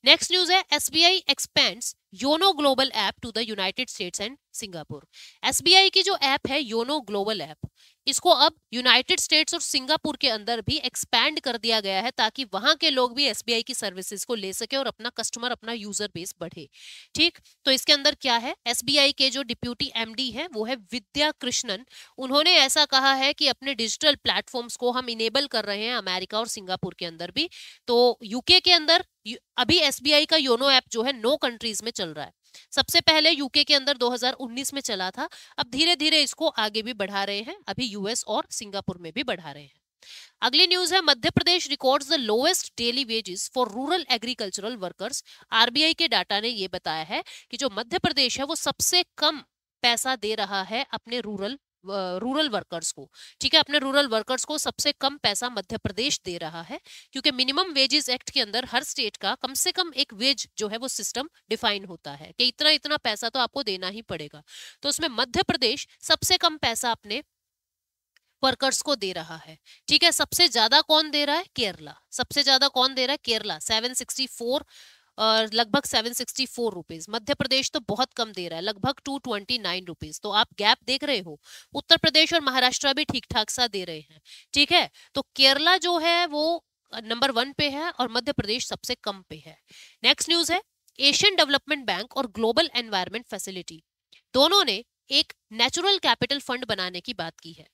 नेक्स्ट न्यूज है, SBI expands YONO global app to the United States and Singapore. SBI की जो ऐप है योनो ग्लोबल ऐप, इसको अब यूनाइटेड स्टेट्स और सिंगापुर के अंदर भी एक्सपैंड कर दिया गया है ताकि वहां के लोग भी SBI की सर्विसेज को ले सके और अपना कस्टमर, अपना यूजर बेस बढ़े, ठीक। तो इसके अंदर क्या है, SBI के जो डिप्यूटी MD है वो है विद्या कृष्णन। उन्होंने ऐसा कहा है कि अपने डिजिटल प्लेटफॉर्म्स को हम इनेबल कर रहे हैं अमेरिका और सिंगापुर के अंदर भी। तो यूके के अंदर अभी SBI का योनो ऐप जो है 9 कंट्रीज में चल रहा है। सबसे पहले यूके के अंदर 2019 में चला था, अब धीरे धीरे इसको आगे भी बढ़ा रहे हैं, अभी US और सिंगापुर में भी बढ़ा रहे हैं। अगली न्यूज है, Madhya Pradesh records the lowest daily wages for rural agricultural workers. RBI के डाटा ने ये बताया है कि जो मध्य प्रदेश है वो सबसे कम पैसा दे रहा है अपने रूरल वर्कर्स को, ठीक है। अपने रूरल वर्कर्स को सबसे कम पैसा मध्य प्रदेश दे रहा है, क्योंकि मिनिमम वेजेस एक्ट के अंदर हर स्टेट का कम से कम एक वेज जो है वो सिस्टम डिफाइन होता है कि इतना इतना पैसा तो आपको देना ही पड़ेगा। तो उसमें मध्य प्रदेश सबसे कम पैसा अपने वर्कर्स को दे रहा है, ठीक है। सबसे ज्यादा कौन दे रहा है, केरला। सबसे ज्यादा कौन दे रहा है, केरला, 764, लगभग 764 रुपीज। मध्य प्रदेश तो बहुत कम दे रहा है, लगभग 229 रुपीज। तो आप गैप देख रहे हो, उत्तर प्रदेश और महाराष्ट्र भी ठीक ठाक सा दे रहे हैं, ठीक है। तो केरला जो है वो नंबर 1 पे है और मध्य प्रदेश सबसे कम पे है। नेक्स्ट न्यूज है, एशियन डेवलपमेंट बैंक और ग्लोबल एनवायरमेंट फैसिलिटी दोनों ने एक नेचुरल कैपिटल फंड बनाने की बात की है।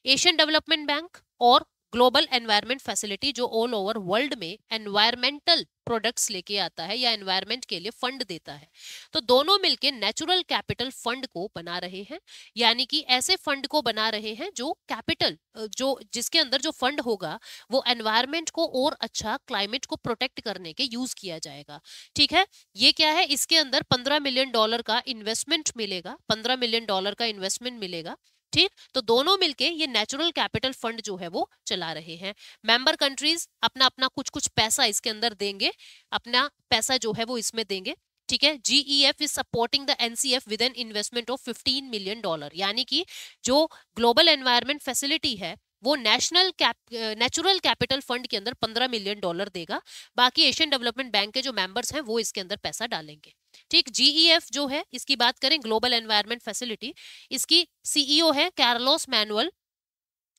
एशियन डेवलपमेंट बैंक और ग्लोबल एनवायरमेंट फैसिलिटी जो ऑल ओवर वर्ल्ड में एनवायरमेंटल प्रोडक्ट्स लेके आता है या एनवायरमेंट के लिए फंड देता है, तो दोनों मिलके नेचुरल कैपिटल फंड को बना रहे हैं। यानी कि ऐसे फंड को बना रहे हैं जो कैपिटल, जो जिसके अंदर जो फंड होगा वो एनवायरमेंट को और अच्छा, क्लाइमेट को प्रोटेक्ट करने के यूज किया जाएगा, ठीक है। ये क्या है, इसके अंदर $15 मिलियन का इन्वेस्टमेंट मिलेगा, $15 मिलियन का इन्वेस्टमेंट मिलेगा, ठीक। तो दोनों मिलके ये नेचुरल कैपिटल फंड जो है वो चला रहे हैं। मेंबर कंट्रीज अपना अपना कुछ कुछ पैसा इसके अंदर देंगे, अपना पैसा जो है वो इसमें देंगे, ठीक है। GEF is supporting the NCF with an investment of $15 million. यानी कि जो ग्लोबल एनवायरमेंट फैसिलिटी है वो नेचुरल कैपिटल फंड के अंदर $15 मिलियन देगा। बाकी एशियन डेवलपमेंट बैंक के जो मेंबर्स हैं वो इसके अंदर पैसा डालेंगे, ठीक। GEF जो है, इसकी बात करें, ग्लोबल एनवायरमेंट फैसिलिटी, इसकी CEO है कार्लोस मैनुअल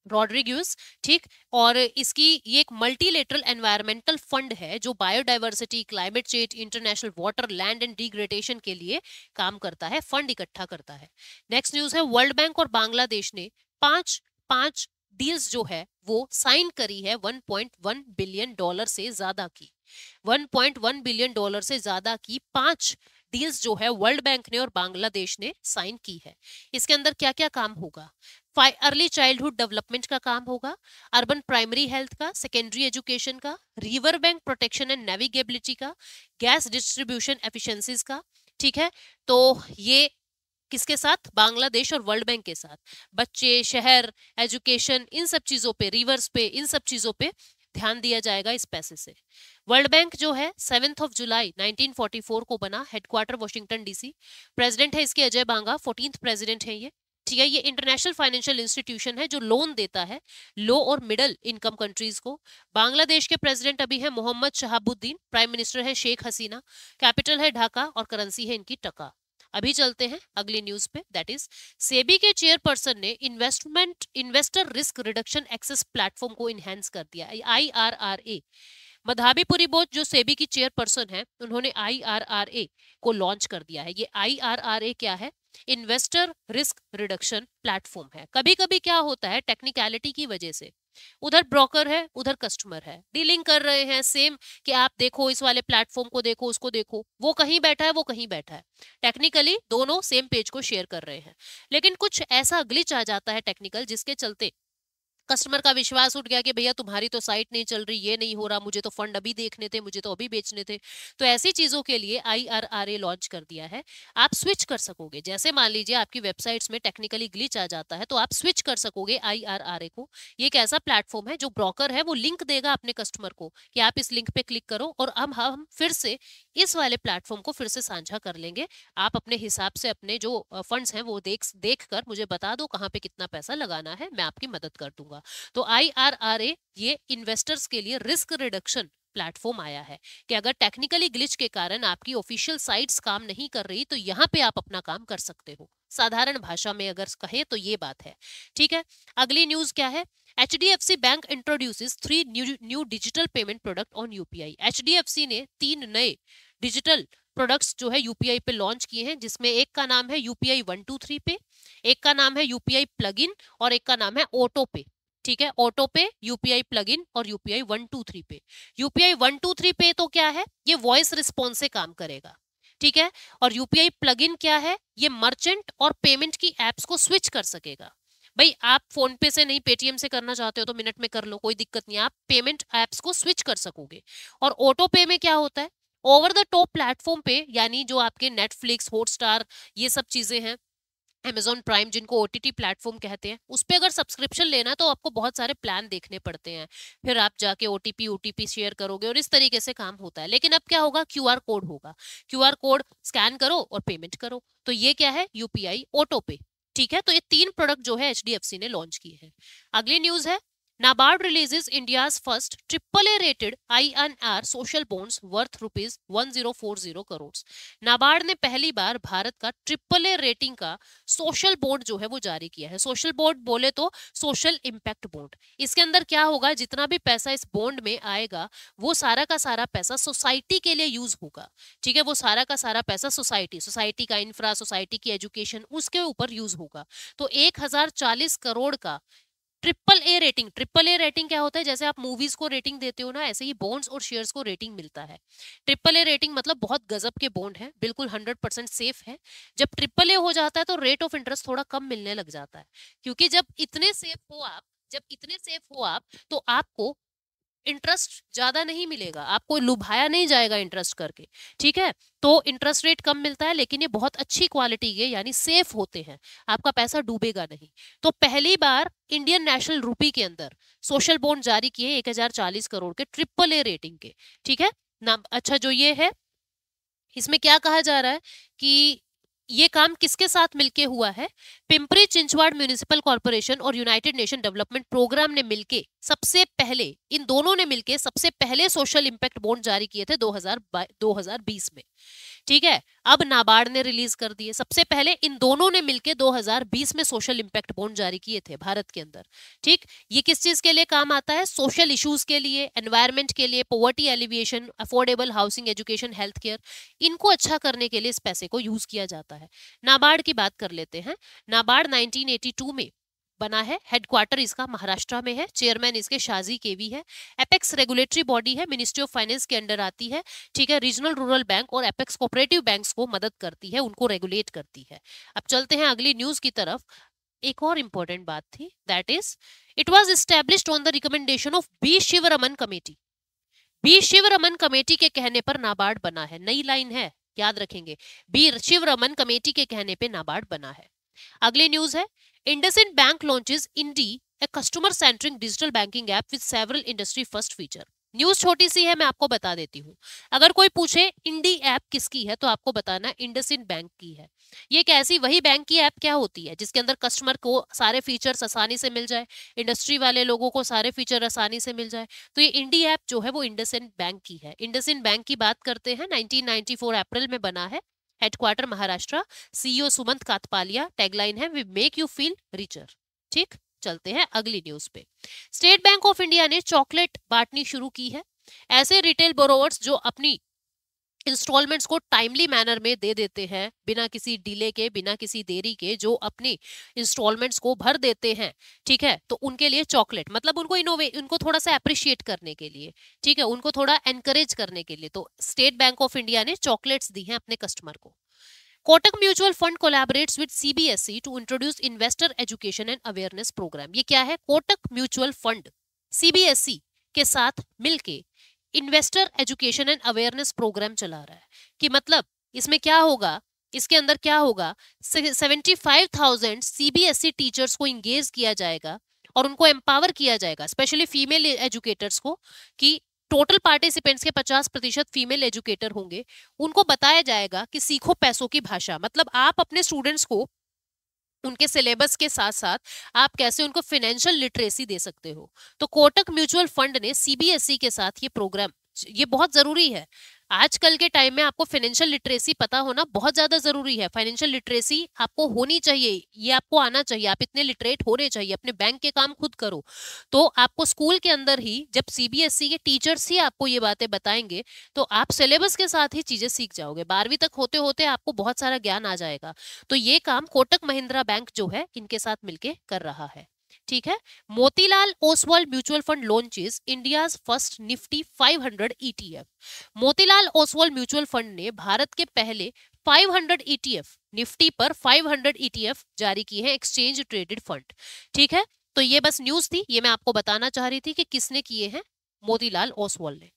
रॉड्रिग्यूस, ठीक। और इसकी ये एक मल्टीलेटरल एनवायरमेंटल फंड है जो biodiversity, climate change, international water, land and degradation के लिए काम करता है, फंड इकट्ठा करता है। नेक्स्ट न्यूज है, वर्ल्ड बैंक और बांग्लादेश ने पांच पांच डील्स जो है वो साइन करी है $1.1 बिलियन से ज्यादा की। $1.1 बिलियन से ज्यादा की 5 डील्स जो है वर्ल्ड बैंक ने और बांग्लादेश ने साइन की है। इसके अंदर क्या क्या काम होगा, अर्ली चाइल्डहुड डेवलपमेंट का काम होगा, अर्बन प्राइमरी हेल्थ का, सेकेंडरी एजुकेशन का, रिवर बैंक प्रोटेक्शन एंड नेविगेबिलिटी का, गैस डिस्ट्रीब्यूशन एफिशिएंसीज का, ठीक है। तो ये किसके साथ, बांग्लादेश और वर्ल्ड बैंक के साथ। बच्चे, शहर, एजुकेशन, इन सब चीजों पे, रिवर्स पे, इन सब चीजों पे ध्यान दिया जाएगा इस पैसे से। वर्ल्ड बैंक जो है 7 जुलाई 1944 को बना, हेडक्वार्टर वॉशिंगटन DC। प्रेसिडेंट है इसके अजय बांगा, 14th प्रेसिडेंट है ये, ठीक है। ये इंटरनेशनल फाइनेंशियल इंस्टीट्यूशन है जो लोन देता है लो और मिडिल इनकम कंट्रीज को। बांग्लादेश के प्रेसिडेंट अभी है मोहम्मद शहाबुद्दीन, प्राइम मिनिस्टर है शेख हसीना, कैपिटल है ढाका और करेंसी है इनकी टका। अभी चलते हैं अगली न्यूज पे, दैट इज सेबी के चेयरपर्सन ने investor risk reduction access platform को इनहेंस कर दिया, IRRA। मधाबीपुरी बोस जो सेबी की चेयरपर्सन है, उन्होंने IRRA को लॉन्च कर दिया है। ये IRRA क्या है? इन्वेस्टर रिस्क रिडक्शन प्लेटफॉर्म है। कभी कभी क्या होता है, टेक्निकलिटी की वजह से उधर ब्रोकर है, उधर कस्टमर है, डीलिंग कर रहे हैं सेम, कि आप देखो इस वाले प्लेटफॉर्म को देखो, उसको देखो, वो कहीं बैठा है, वो कहीं बैठा है, टेक्निकली दोनों सेम पेज को शेयर कर रहे हैं, लेकिन कुछ ऐसा ग्लिच आ जाता है टेक्निकल, जिसके चलते कस्टमर का विश्वास उठ गया कि भैया तुम्हारी तो साइट नहीं चल रही, ये नहीं हो रहा, मुझे तो फंड अभी देखने थे, मुझे तो अभी बेचने थे। तो ऐसी चीजों के लिए IRRA लॉन्च कर दिया है। आप स्विच कर सकोगे, जैसे मान लीजिए आपकी वेबसाइट्स में टेक्निकली ग्लिच आ जाता है, तो आप स्विच कर सकोगे IRRA को। ये एक ऐसा प्लेटफॉर्म है जो ब्रोकर है वो लिंक देगा अपने कस्टमर को कि आप इस लिंक पे क्लिक करो, और अब हम फिर से इस वाले प्लेटफॉर्म को फिर से साझा कर लेंगे। आप अपने हिसाब से अपने जो फंड्स हैं वो देख कर मुझे बता दो कहाँ पे कितना पैसा लगाना है, मैं आपकी मदद कर दूंगा। तो IRRA ये इन्वेस्टर्स के लिए रिस्क रिडक्शन प्लेटफॉर्म आया है कि अगर टेक्निकली ग्लिच के कारण आपकी ऑफिशियल साइट्स काम नहीं कर रही, तो यहाँ पे आप अपना काम कर सकते हो। साधारण भाषा में अगर कहें तो ये बात है। ठीक है, अगली न्यूज क्या है? HDFC bank introduces 3 new digital payment product on UPI। HDFC ने 3 नए डिजिटल प्रोडक्ट्स जो है UPI पे लॉन्च किए हैं, जिसमें एक का नाम है UPI 123 पे, एक का नाम है UPI प्लगइन, और एक का नाम है ऑटो पे। ठीक है, ऑटो पे, UPI प्लगइन और UPI 123 पे। UPI 123 पे तो क्या है, ये वॉइस रिस्पॉन्स से काम करेगा। ठीक है, और UPI प्लगइन क्या है, ये मर्चेंट और पेमेंट की एप्स को स्विच कर सकेगा। भाई आप फोन पे से नहीं पेटीएम से करना चाहते हो तो मिनट में कर लो, कोई दिक्कत नहीं, आप पेमेंट एप्स को स्विच कर सकोगे। और ऑटो पे में क्या होता है, ओवर द टॉप प्लेटफॉर्म पे, यानी जो आपके नेटफ्लिक्स, हॉटस्टार, ये सब चीजें हैं, Amazon प्राइम जिनको OTT प्लेटफॉर्म कहते हैं, उस पे अगर सब्सक्रिप्शन लेना है तो आपको बहुत सारे प्लान देखने पड़ते हैं, फिर आप जाके OTP शेयर करोगे, और इस तरीके से काम होता है। लेकिन अब क्या होगा, QR कोड होगा, QR कोड स्कैन करो और पेमेंट करो। तो ये क्या है, UPI ऑटो पे। ठीक है, तो ये 3 प्रोडक्ट जो है HDFC ने लॉन्च किए हैं। अगली न्यूज है, NABARD releases India's first AAA rated INR social bonds worth ₹1040 crore. NABARD ने पहली बार भारत का AAA रेटिंग का सोशल बॉन्ड जो है वो जारी किया है। सोशल बॉन्ड बोले तो सोशल इम्पैक्ट बॉन्ड। इसके अंदर क्या होगा, जितना भी पैसा इस बॉन्ड में आएगा वो सारा का सारा पैसा सोसाइटी के लिए यूज होगा। ठीक है, वो सारा का सारा पैसा सोसाइटी का इंफ्रा, सोसाइटी की एजुकेशन, उसके ऊपर यूज होगा। तो 1040 करोड़ का ट्रिपल ए रेटिंग क्या होता है, जैसे आप मूवीज को रेटिंग देते हो ना, ऐसे ही बॉन्ड्स और शेयर्स को रेटिंग मिलता है। AAA रेटिंग मतलब बहुत गजब के बॉन्ड है, बिल्कुल 100% सेफ है। जब AAA हो जाता है तो रेट ऑफ इंटरेस्ट थोड़ा कम मिलने लग जाता है, क्योंकि जब इतने सेफ हो आप तो आपको इंटरेस्ट ज्यादा नहीं मिलेगा, आपको लुभाया नहीं जाएगा इंटरेस्ट करके। ठीक है, तो इंटरेस्ट रेट कम मिलता है, लेकिन ये बहुत अच्छी क्वालिटी के यानी सेफ होते हैं, आपका पैसा डूबेगा नहीं। तो पहली बार इंडियन नेशनल रूपी के अंदर सोशल बॉन्ड जारी किए 1040 करोड़ के AAA रेटिंग के। ठीक है ना। अच्छा, जो ये है, इसमें क्या कहा जा रहा है कि ये काम किसके साथ मिलके हुआ है, पिंपरी चिंचवाड़ म्युनिसिपल कॉर्पोरेशन और यूनाइटेड नेशन डेवलपमेंट प्रोग्राम ने मिलके सबसे पहले, इन दोनों ने मिलके सबसे पहले सोशल इंपैक्ट बॉन्ड जारी किए थे 2020 में। ठीक है, अब नाबार्ड ने रिलीज कर दिए। सबसे पहले इन दोनों ने मिलके 2020 में सोशल इंपैक्ट बॉन्ड जारी किए थे भारत के अंदर। ठीक, ये किस चीज के लिए काम आता है, सोशल इश्यूज के लिए, एनवायरमेंट के लिए, poverty alleviation, affordable housing, education, health care, इनको अच्छा करने के लिए इस पैसे को यूज किया जाता है। नाबार्ड की बात कर लेते हैं। नाबार्ड 1982 में बना है, हेडक्वार्टर इसका महाराष्ट्र में है, चेयरमैन इसके शाजी केवी है। एपेक्स रेगुलेटरी बॉडी है, मिनिस्ट्री ऑफ फाइनेंस के अंडर आती है। ठीक है, रीजनल रूरल बैंक और एपेक्स कोऑपरेटिव बैंक्स को मदद करती है, उनको रेगुलेट करती है। अब चलते हैं अगली न्यूज की तरफ। एक और इंपॉर्टेंट बात थी, that is it was established on the recommendation of B Sivaraman committee. B Sivaraman committee के कहने पर नाबार्ड बना है। नई लाइन है, याद रखेंगे, बी शिवरमन कमेटी के कहने पे नाबार्ड बना है। अगली न्यूज है, IndusInd Bank launches Indi, a customer-centric digital banking app with several industry-first feature। News छोटी सी है, मैं आपको बता देती हूँ। अगर कोई पूछे इंडी ऐप किसकी है तो आपको बताना IndusInd बैंक की है। ये एक ऐसी वही बैंक की ऐप क्या होती है जिसके अंदर कस्टमर को सारे फीचर्स आसानी से मिल जाए, इंडस्ट्री वाले लोगों को सारे फीचर आसानी से मिल जाए। तो ये इंडी ऐप जो है वो IndusInd बैंक की है। IndusInd बैंक की बात करते हैं, 1994 अप्रैल में बना है। Headquarter Maharashtra, CEO Sumant Kathpalia, tagline है we make you feel richer. ठीक, चलते हैं अगली न्यूज पे। स्टेट बैंक ऑफ इंडिया ने चॉकलेट बांटनी शुरू की है। ऐसे रिटेल बोरोवर्स जो अपनी इंस्टॉलमेंट्स को टाइमली मैनर में दे देते हैं, बिना किसी डिले के, बिना किसी देरी के, जो अपनी इंस्टॉलमेंट्स को भर देते हैं, ठीक है, तो उनके लिए चॉकलेट, मतलब उनको थोड़ा सा अप्रिशिएट करने के लिए, ठीक है, उनको थोड़ा एनकरेज करने के लिए, तो स्टेट बैंक ऑफ इंडिया ने चॉकलेट्स दी हैं अपने कस्टमर को। Kotak mutual fund collaborates with CBSE to introduce investor education and awareness programme. ये क्या है? कोटक म्यूचुअल फंड सीबीएसई के साथ मिलके investor education and awareness programme चला रहा है। कि मतलब इसमें क्या होगा, इसके अंदर क्या होगा, 75,000 सीबीएसई टीचर्स को इंगेज किया जाएगा और उनको एम्पावर किया जाएगा, स्पेशली फीमेल एजुकेटर्स को, कि टोटल पार्टिसिपेंट्स के 50% फीमेल एजुकेटर होंगे। उनको बताया जाएगा कि सीखो पैसों की भाषा, मतलब आप अपने स्टूडेंट्स को उनके सिलेबस के साथ साथ आप कैसे उनको फाइनेंशियल लिटरेसी दे सकते हो। तो कोटक म्यूचुअल फंड ने सीबीएसई के साथ ये प्रोग्राम, ये बहुत जरूरी है आजकल के टाइम में, आपको फाइनेंशियल लिटरेसी पता होना बहुत ज्यादा जरूरी है। फाइनेंशियल लिटरेसी आपको होनी चाहिए, ये आपको आना चाहिए, आप इतने लिटरेट होने चाहिए, अपने बैंक के काम खुद करो। तो आपको स्कूल के अंदर ही, जब सीबीएसई के टीचर्स ही आपको ये बातें बताएंगे, तो आप सिलेबस के साथ ही चीजें सीख जाओगे। 12वीं तक होते होते आपको बहुत सारा ज्ञान आ जाएगा। तो ये काम कोटक महिंद्रा बैंक जो है इनके साथ मिलके कर रहा है। ठीक है। Motilal Oswal mutual fund launches India's first Nifty 500 ETF. Motilal Oswal mutual fund ने भारत के पहले 500 ईटीएफ, निफ्टी पर 500 ईटीएफ जारी किए हैं, एक्सचेंज ट्रेडेड फंड। ठीक है, तो ये बस न्यूज थी, ये मैं आपको बताना चाह रही थी कि किसने किए हैं, मोतीलाल ओसवाल ने।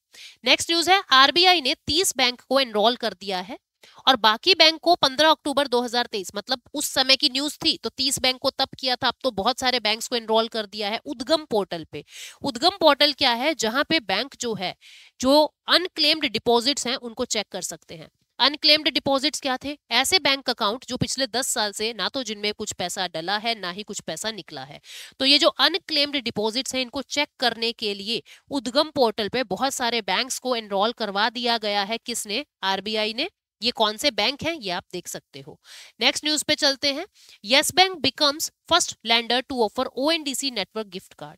नेक्स्ट न्यूज है, आरबीआई ने 30 बैंक को एनरोल कर दिया है और बाकी बैंक को 15 अक्टूबर 2023, मतलब उस समय की न्यूज थी, तो 30 बैंक को तब किया था, अब तो बहुत सारे बैंक्स को एनरोल कर दिया है उद्गम पोर्टल पे। उद्गम पोर्टल क्या है? जहां पे बैंक जो है, जो अनक्लेम्ड डिपॉजिट्स हैं उनको चेक कर सकते हैं। अनक्लेम्ड डिपॉजिट्स क्या थे? ऐसे बैंक अकाउंट जो पिछले 10 साल से ना तो जिनमें कुछ पैसा डला है, ना ही कुछ पैसा निकला है। तो ये जो अनक्लेम्ड डिपॉजिट्स हैं, इनको चेक करने के लिए उद्गम पोर्टल पे बहुत सारे बैंक्स को एनरोल करवा दिया गया है। किसने? आरबीआई ने। ये कौन से बैंक हैं ये आप देख सकते हो। नेक्स्ट न्यूज पे चलते हैं। Yes Bank becomes first lender to offer ONDC network gift card.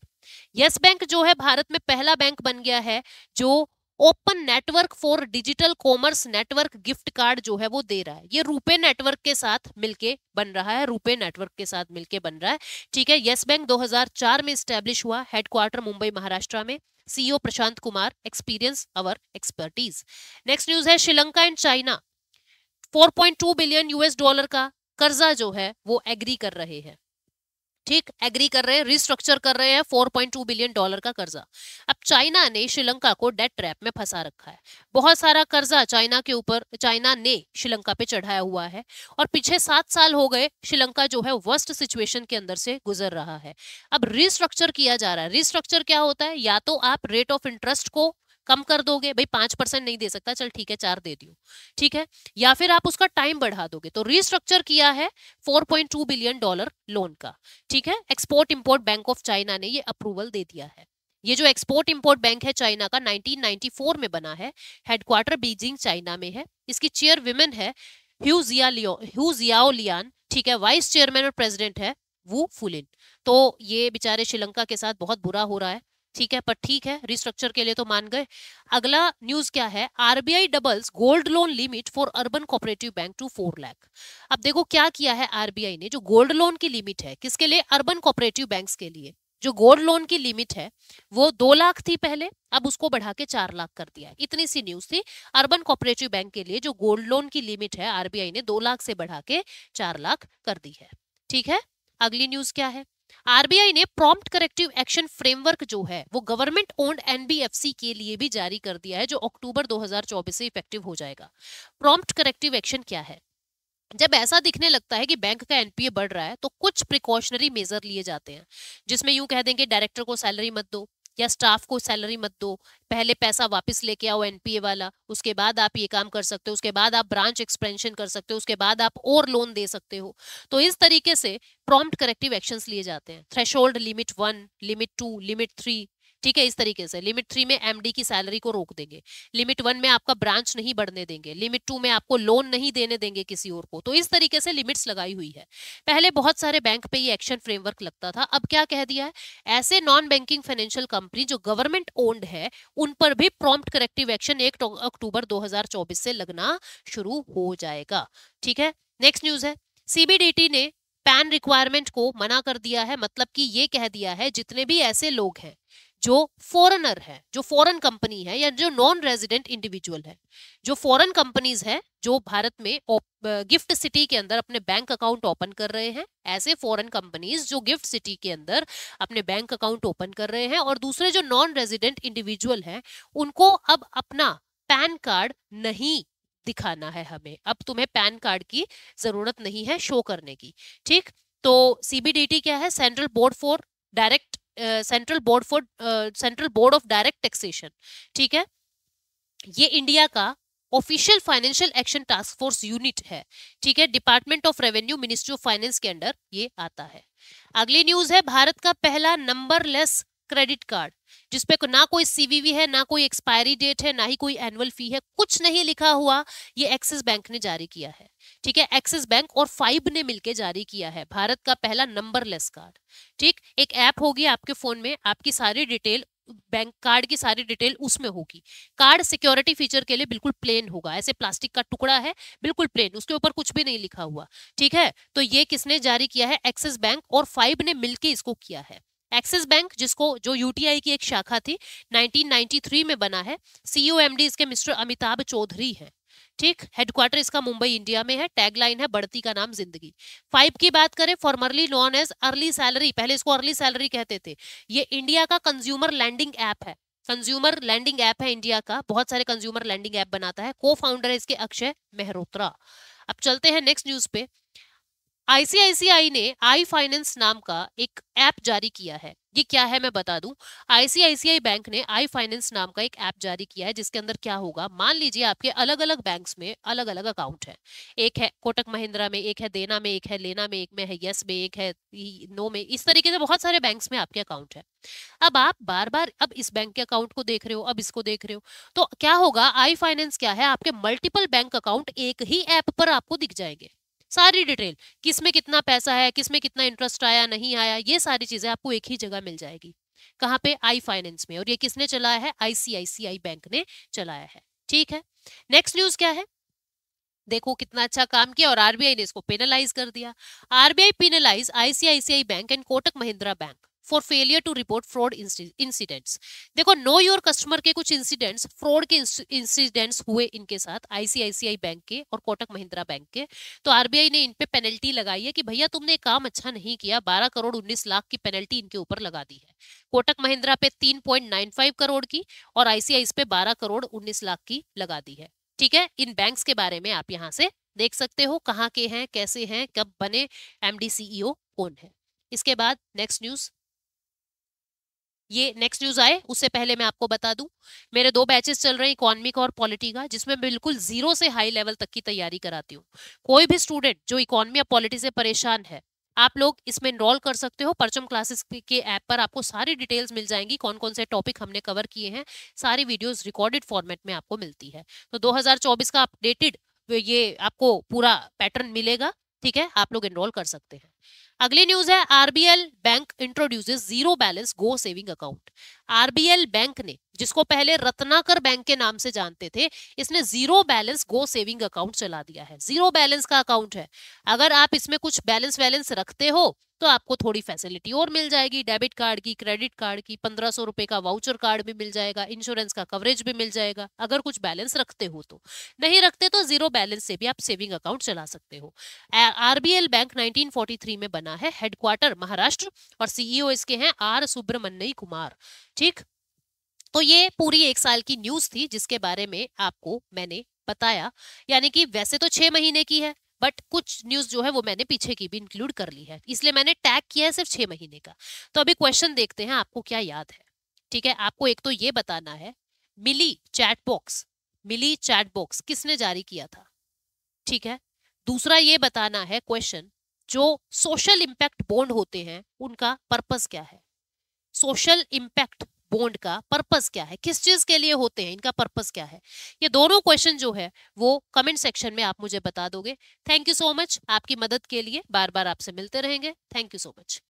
Yes Bank जो है भारत में पहला बैंक बन गया है जो open network for digital commerce network gift card जो है वो दे रहा है। ये रुपे नेटवर्क के साथ मिलके बन रहा है, रुपे नेटवर्क के साथ मिलके बन रहा है। ठीक है। यस बैंक 2004 में स्टैब्लिश हुआ, हेडक्वार्टर मुंबई महाराष्ट्र में, सीईओ प्रशांत कुमार, एक्सपीरियंस अवर एक्सपर्टीज। नेक्स्ट न्यूज है, Sri Lanka and China 4.2 billion US dollar का कर्जा जो है वो एग्री कर रहे हैं। ठीक, एग्री कर रहे हैं, रिस्ट्रक्चर कर रहे हैं 4.2 बिलियन डॉलर का कर्जा। अब चाइना ने श्रीलंका को डेट ट्रैप में फंसा रखा है। बहुत सारा कर्जा चाइना के ऊपर, चाइना ने श्रीलंका पे चढ़ाया हुआ है और पीछे 7 साल हो गए श्रीलंका जो है वर्स्ट सिचुएशन के अंदर से गुजर रहा है। अब रिस्ट्रक्चर किया जा रहा है। रिस्ट्रक्चर क्या होता है? या तो आप रेट ऑफ इंटरेस्ट को कम कर दोगे, भाई 5% नहीं दे सकता, चल ठीक है 4 दे दियो, ठीक है, या फिर आप उसका टाइम बढ़ा दोगे। तो रिस्ट्रक्चर किया है 4.2 बिलियन डॉलर लोन का। ठीक है। Export import bank of China ने ये अप्रूवल दे दिया है। ये जो एक्सपोर्ट इंपोर्ट बैंक है चाइना का 1994 में बना है, हेडक्वार्टर बीजिंग चाइना में है। इसकी चेयर विमेन है ह्यू जियाओ लियान। ठीक है। वाइस चेयरमैन और प्रेसिडेंट है वू फुलिन। तो ये बेचारे श्रीलंका के साथ बहुत बुरा हो रहा है। ठीक है, पर ठीक है, रिस्ट्रक्चर के लिए तो मान गए। अगला न्यूज क्या है? RBI doubles gold loan limit for urban cooperative bank to 4 lakh. अब देखो क्या किया है आरबीआई ने, जो गोल्ड लोन की लिमिट है, किसके लिए? अर्बन कोऑपरेटिव बैंक्स के लिए। जो गोल्ड लोन की लिमिट है वो 2 लाख थी पहले, अब उसको बढ़ा के 4 लाख कर दिया है। इतनी सी न्यूज थी। अर्बन कोऑपरेटिव बैंक के लिए जो गोल्ड लोन की लिमिट है आरबीआई ने 2 लाख से बढ़ा के 4 लाख कर दी है। ठीक है। अगली न्यूज क्या है? आरबीआई ने प्रॉम्प्ट करेक्टिव एक्शन फ्रेमवर्क जो है वो गवर्नमेंट ओन्ड एनबीएफसी के लिए भी जारी कर दिया है, जो अक्टूबर 2024 से इफेक्टिव हो जाएगा। प्रॉम्प्ट करेक्टिव एक्शन क्या है? जब ऐसा दिखने लगता है कि बैंक का एनपीए बढ़ रहा है तो कुछ प्रिकॉशनरी मेजर लिए जाते हैं, जिसमें यूं कह देंगे डायरेक्टर को सैलरी मत दो या स्टाफ को सैलरी मत दो, पहले पैसा वापस लेके आओ एनपीए वाला, उसके बाद आप ये काम कर सकते हो, उसके बाद आप ब्रांच एक्सपेंशन कर सकते हो, उसके बाद आप और लोन दे सकते हो। तो इस तरीके से प्रॉम्प्ट करेक्टिव एक्शंस लिए जाते हैं। थ्रेशोल्ड लिमिट 1, लिमिट 2, लिमिट 3, ठीक है, इस तरीके से लिमिट 3 में एमडी की सैलरी को रोक देंगे, लिमिट 1 में आपका ब्रांच नहीं बढ़ने देंगे, लिमिट 2 में आपको लोन नहीं देने देंगे किसी और को। तो इस तरीके से लिमिट्स लगाई हुई है। पहले बहुत सारे बैंक पे ये एक्शन फ्रेमवर्क लगता था, अब क्या कह दिया है, ऐसे नॉन बैंकिंग फाइनेंशियल कंपनी जो गवर्नमेंट ओन्ड है उन पर भी प्रॉम्प्ट करेक्टिव एक्शन 1 अक्टूबर 2024 से लगना शुरू हो जाएगा। ठीक है, नेक्स्ट न्यूज है, सीबीडीटी ने पैन रिक्वायरमेंट को मना कर दिया है। मतलब कि ये कह दिया है जितने भी ऐसे लोग हैं जो फॉरेनर है, जो फॉरेन कंपनी है या जो नॉन रेजिडेंट इंडिविजुअल है, जो फॉरेन कंपनीज है जो भारत में गिफ्ट सिटी के अंदर अपने बैंक अकाउंट ओपन कर रहे हैं, ऐसे फॉरेन कंपनीज जो गिफ्ट सिटी के अंदर अपने बैंक अकाउंट ओपन कर रहे हैं और दूसरे जो नॉन रेजिडेंट इंडिविजुअल हैं उनको अब अपना पैन कार्ड नहीं दिखाना है। हमें अब तुम्हें पैन कार्ड की जरूरत नहीं है शो करने की। ठीक, तो सीबीडीटी क्या है, central board for direct central board of direct taxation. ठीक है, ये इंडिया का official financial action task force unit है। ठीक है, department of revenue ministry of finance के अंडर ये आता है। अगली न्यूज है, भारत का पहला नंबरलेस क्रेडिट कार्ड जिसपे ना कोई सीवीवी है, ना कोई एक्सपायरी डेट है, ना ही कोई एनुअल फी है, कुछ नहीं लिखा हुआ, ये एक्सिस बैंक ने जारी किया है। ठीक है, एक्सिस बैंक और फाइब ने मिलकर जारी किया है भारत का पहला नंबरलेस कार्ड। ठीक, एक ऐप होगी आपके फोन में, आपकी सारी डिटेल, बैंक कार्ड की सारी डिटेल उसमें होगी। कार्ड सिक्योरिटी फीचर के लिए बिल्कुल प्लेन होगा, ऐसे प्लास्टिक का टुकड़ा है बिल्कुल प्लेन, उसके ऊपर कुछ भी नहीं लिखा हुआ। ठीक है, तो ये किसने जारी किया है, एक्सिस बैंक और फाइब ने मिलकर इसको किया है। एक्सिस बैंक जिसको जो यूटीआई की एक शाखा थी 1993 में बना है, सीईओ एमडी इसके मिस्टर अमिताभ चौधरी हैं। ठीक, हेडक्वार्टर इसका मुंबई इंडिया में है, टैगलाइन है बढ़ती का नाम जिंदगी। फाइव की बात करें, formerly known as early salary, पहले इसको अर्ली सैलरी कहते थे, ये इंडिया का कंज्यूमर लैंडिंग ऐप है। कंज्यूमर लैंडिंग ऐप है इंडिया का, बहुत सारे कंज्यूमर लैंडिंग ऐप बनाता है, को फाउंडर है इसके अक्षय मेहरोत्रा। अब चलते हैं नेक्स्ट न्यूज पे। आईसीआईसीआई ने आई फाइनेंस नाम का एक ऐप जारी किया है। ये क्या है मैं बता दूं, आईसीआईसीआई बैंक ने आई फाइनेंस नाम का एक ऐप जारी किया है जिसके अंदर क्या होगा, मान लीजिए आपके अलग अलग बैंक्स में अलग अलग अकाउंट है, एक है कोटक महिंद्रा में, एक है देना में, एक है लेना में, एक में है यस में, एक है नो में, इस तरीके से बहुत सारे बैंक्स में आपके अकाउंट है। अब आप बार बार अब इस बैंक के अकाउंट को देख रहे हो, अब इसको देख रहे हो, तो क्या होगा, आई फाइनेंस क्या है, आपके मल्टीपल बैंक अकाउंट एक ही ऐप पर आपको दिख जाएंगे। सारी डिटेल, किसमें कितना पैसा है, किसमें कितना इंटरेस्ट आया नहीं आया, ये सारी चीजें आपको एक ही जगह मिल जाएगी। कहाँ पे, आई फाइनेंस में, और ये किसने चलाया है, आईसीआईसीआई बैंक ने चलाया है। ठीक है, नेक्स्ट न्यूज क्या है, देखो कितना अच्छा काम किया और आरबीआई ने इसको पेनलाइज कर दिया। RBI penalise ICICI Bank and Kotak Mahindra Bank for failure to report fraud incidents. देखो, नो योर कस्टमर के कुछ इंसिडेंट्स, फ्रॉड के इंसिडेंट्स हुए इनके साथ, आईसीआईसीआई बैंक के और कोटक महिंद्रा बैंक के। तो आरबीआई ने इन पे पेनल्टी लगाई है कि भैया तुमने काम अच्छा नहीं किया, 12 करोड़ 19 लाख की पेनल्टी इनके ऊपर लगा दी है। कोटक महिंद्रा पे 3.95 करोड़ की और आईसीआईसी पे 12 करोड़ 19 लाख की लगा दी है। ठीक है, इन बैंक्स के बारे में आप यहाँ से देख सकते हो, कहाँ के हैं, कैसे हैं, कब बने, एमडी सीईओ कौन है। इसके बाद नेक्स्ट न्यूज, ये नेक्स्ट न्यूज आए उससे पहले मैं आपको बता दूं, मेरे 2 बैचेस चल रहे हैं, इकोनॉमिक और पॉलिटी का, जिसमें बिल्कुल जीरो से हाई लेवल तक की तैयारी कराती हूँ। कोई भी स्टूडेंट जो इकोनॉमी या पॉलिटी से परेशान है, आप लोग इसमें एनरोल कर सकते हो। परचम क्लासेस के ऐप पर आपको सारी डिटेल्स मिल जाएंगी, कौन कौन से टॉपिक हमने कवर किए हैं, सारी वीडियोस रिकॉर्डेड फॉर्मेट में आपको मिलती है। तो 2024 का अपडेटेड ये आपको पूरा पैटर्न मिलेगा। ठीक है, आप लोग एनरोल कर सकते हैं। अगली न्यूज है, RBL bank introduces zero balance go saving account. RBL bank ने, जिसको पहले रत्नाकर बैंक के नाम से जानते थे, इसने zero balance go saving account चला दिया है। जीरो बैलेंस का अकाउंट है, अगर आप इसमें कुछ बैलेंस वैलेंस रखते हो तो आपको थोड़ी फैसिलिटी और मिल जाएगी, डेबिट कार्ड की, क्रेडिट कार्ड की, 1500 रुपए का वाउचर कार्ड भी मिल जाएगा, इंश्योरेंस का कवरेज भी मिल जाएगा, अगर कुछ बैलेंस रखते हो तो। नहीं रखते तो जीरो बैलेंस से भी आप सेविंग अकाउंट चला सकते हो। आरबीएल बैंक 1943 में बना है, हेडक्वार्टर महाराष्ट्र, और सीईओ इसके हैं आर सुब्रमण्यम कुमार। ठीक, तो ये पूरी 1 साल की न्यूज थी जिसके बारे में आपको मैंने बताया, यानी कि वैसे तो 6 महीने की है, बट कुछ न्यूज जो है वो मैंने पीछे की भी इंक्लूड कर ली है, इसलिए मैंने टैग किया है सिर्फ 6 महीने का। तो अभी क्वेश्चन देखते हैं आपको क्या याद है। ठीक है, आपको एक तो ये बताना है, मिली चैट बॉक्स किसने जारी किया था। ठीक है, दूसरा ये बताना है क्वेश्चन, जो सोशल इंपैक्ट बॉन्ड होते हैं उनका पर्पस क्या है। सोशल इंपैक्ट बॉन्ड का पर्पस क्या है, किस चीज के लिए होते हैं, इनका पर्पस क्या है। ये दोनों क्वेश्चन जो है वो कमेंट सेक्शन में आप मुझे बता दोगे। थैंक यू सो मच, आपकी मदद के लिए बार बार आपसे मिलते रहेंगे। Thank you so much.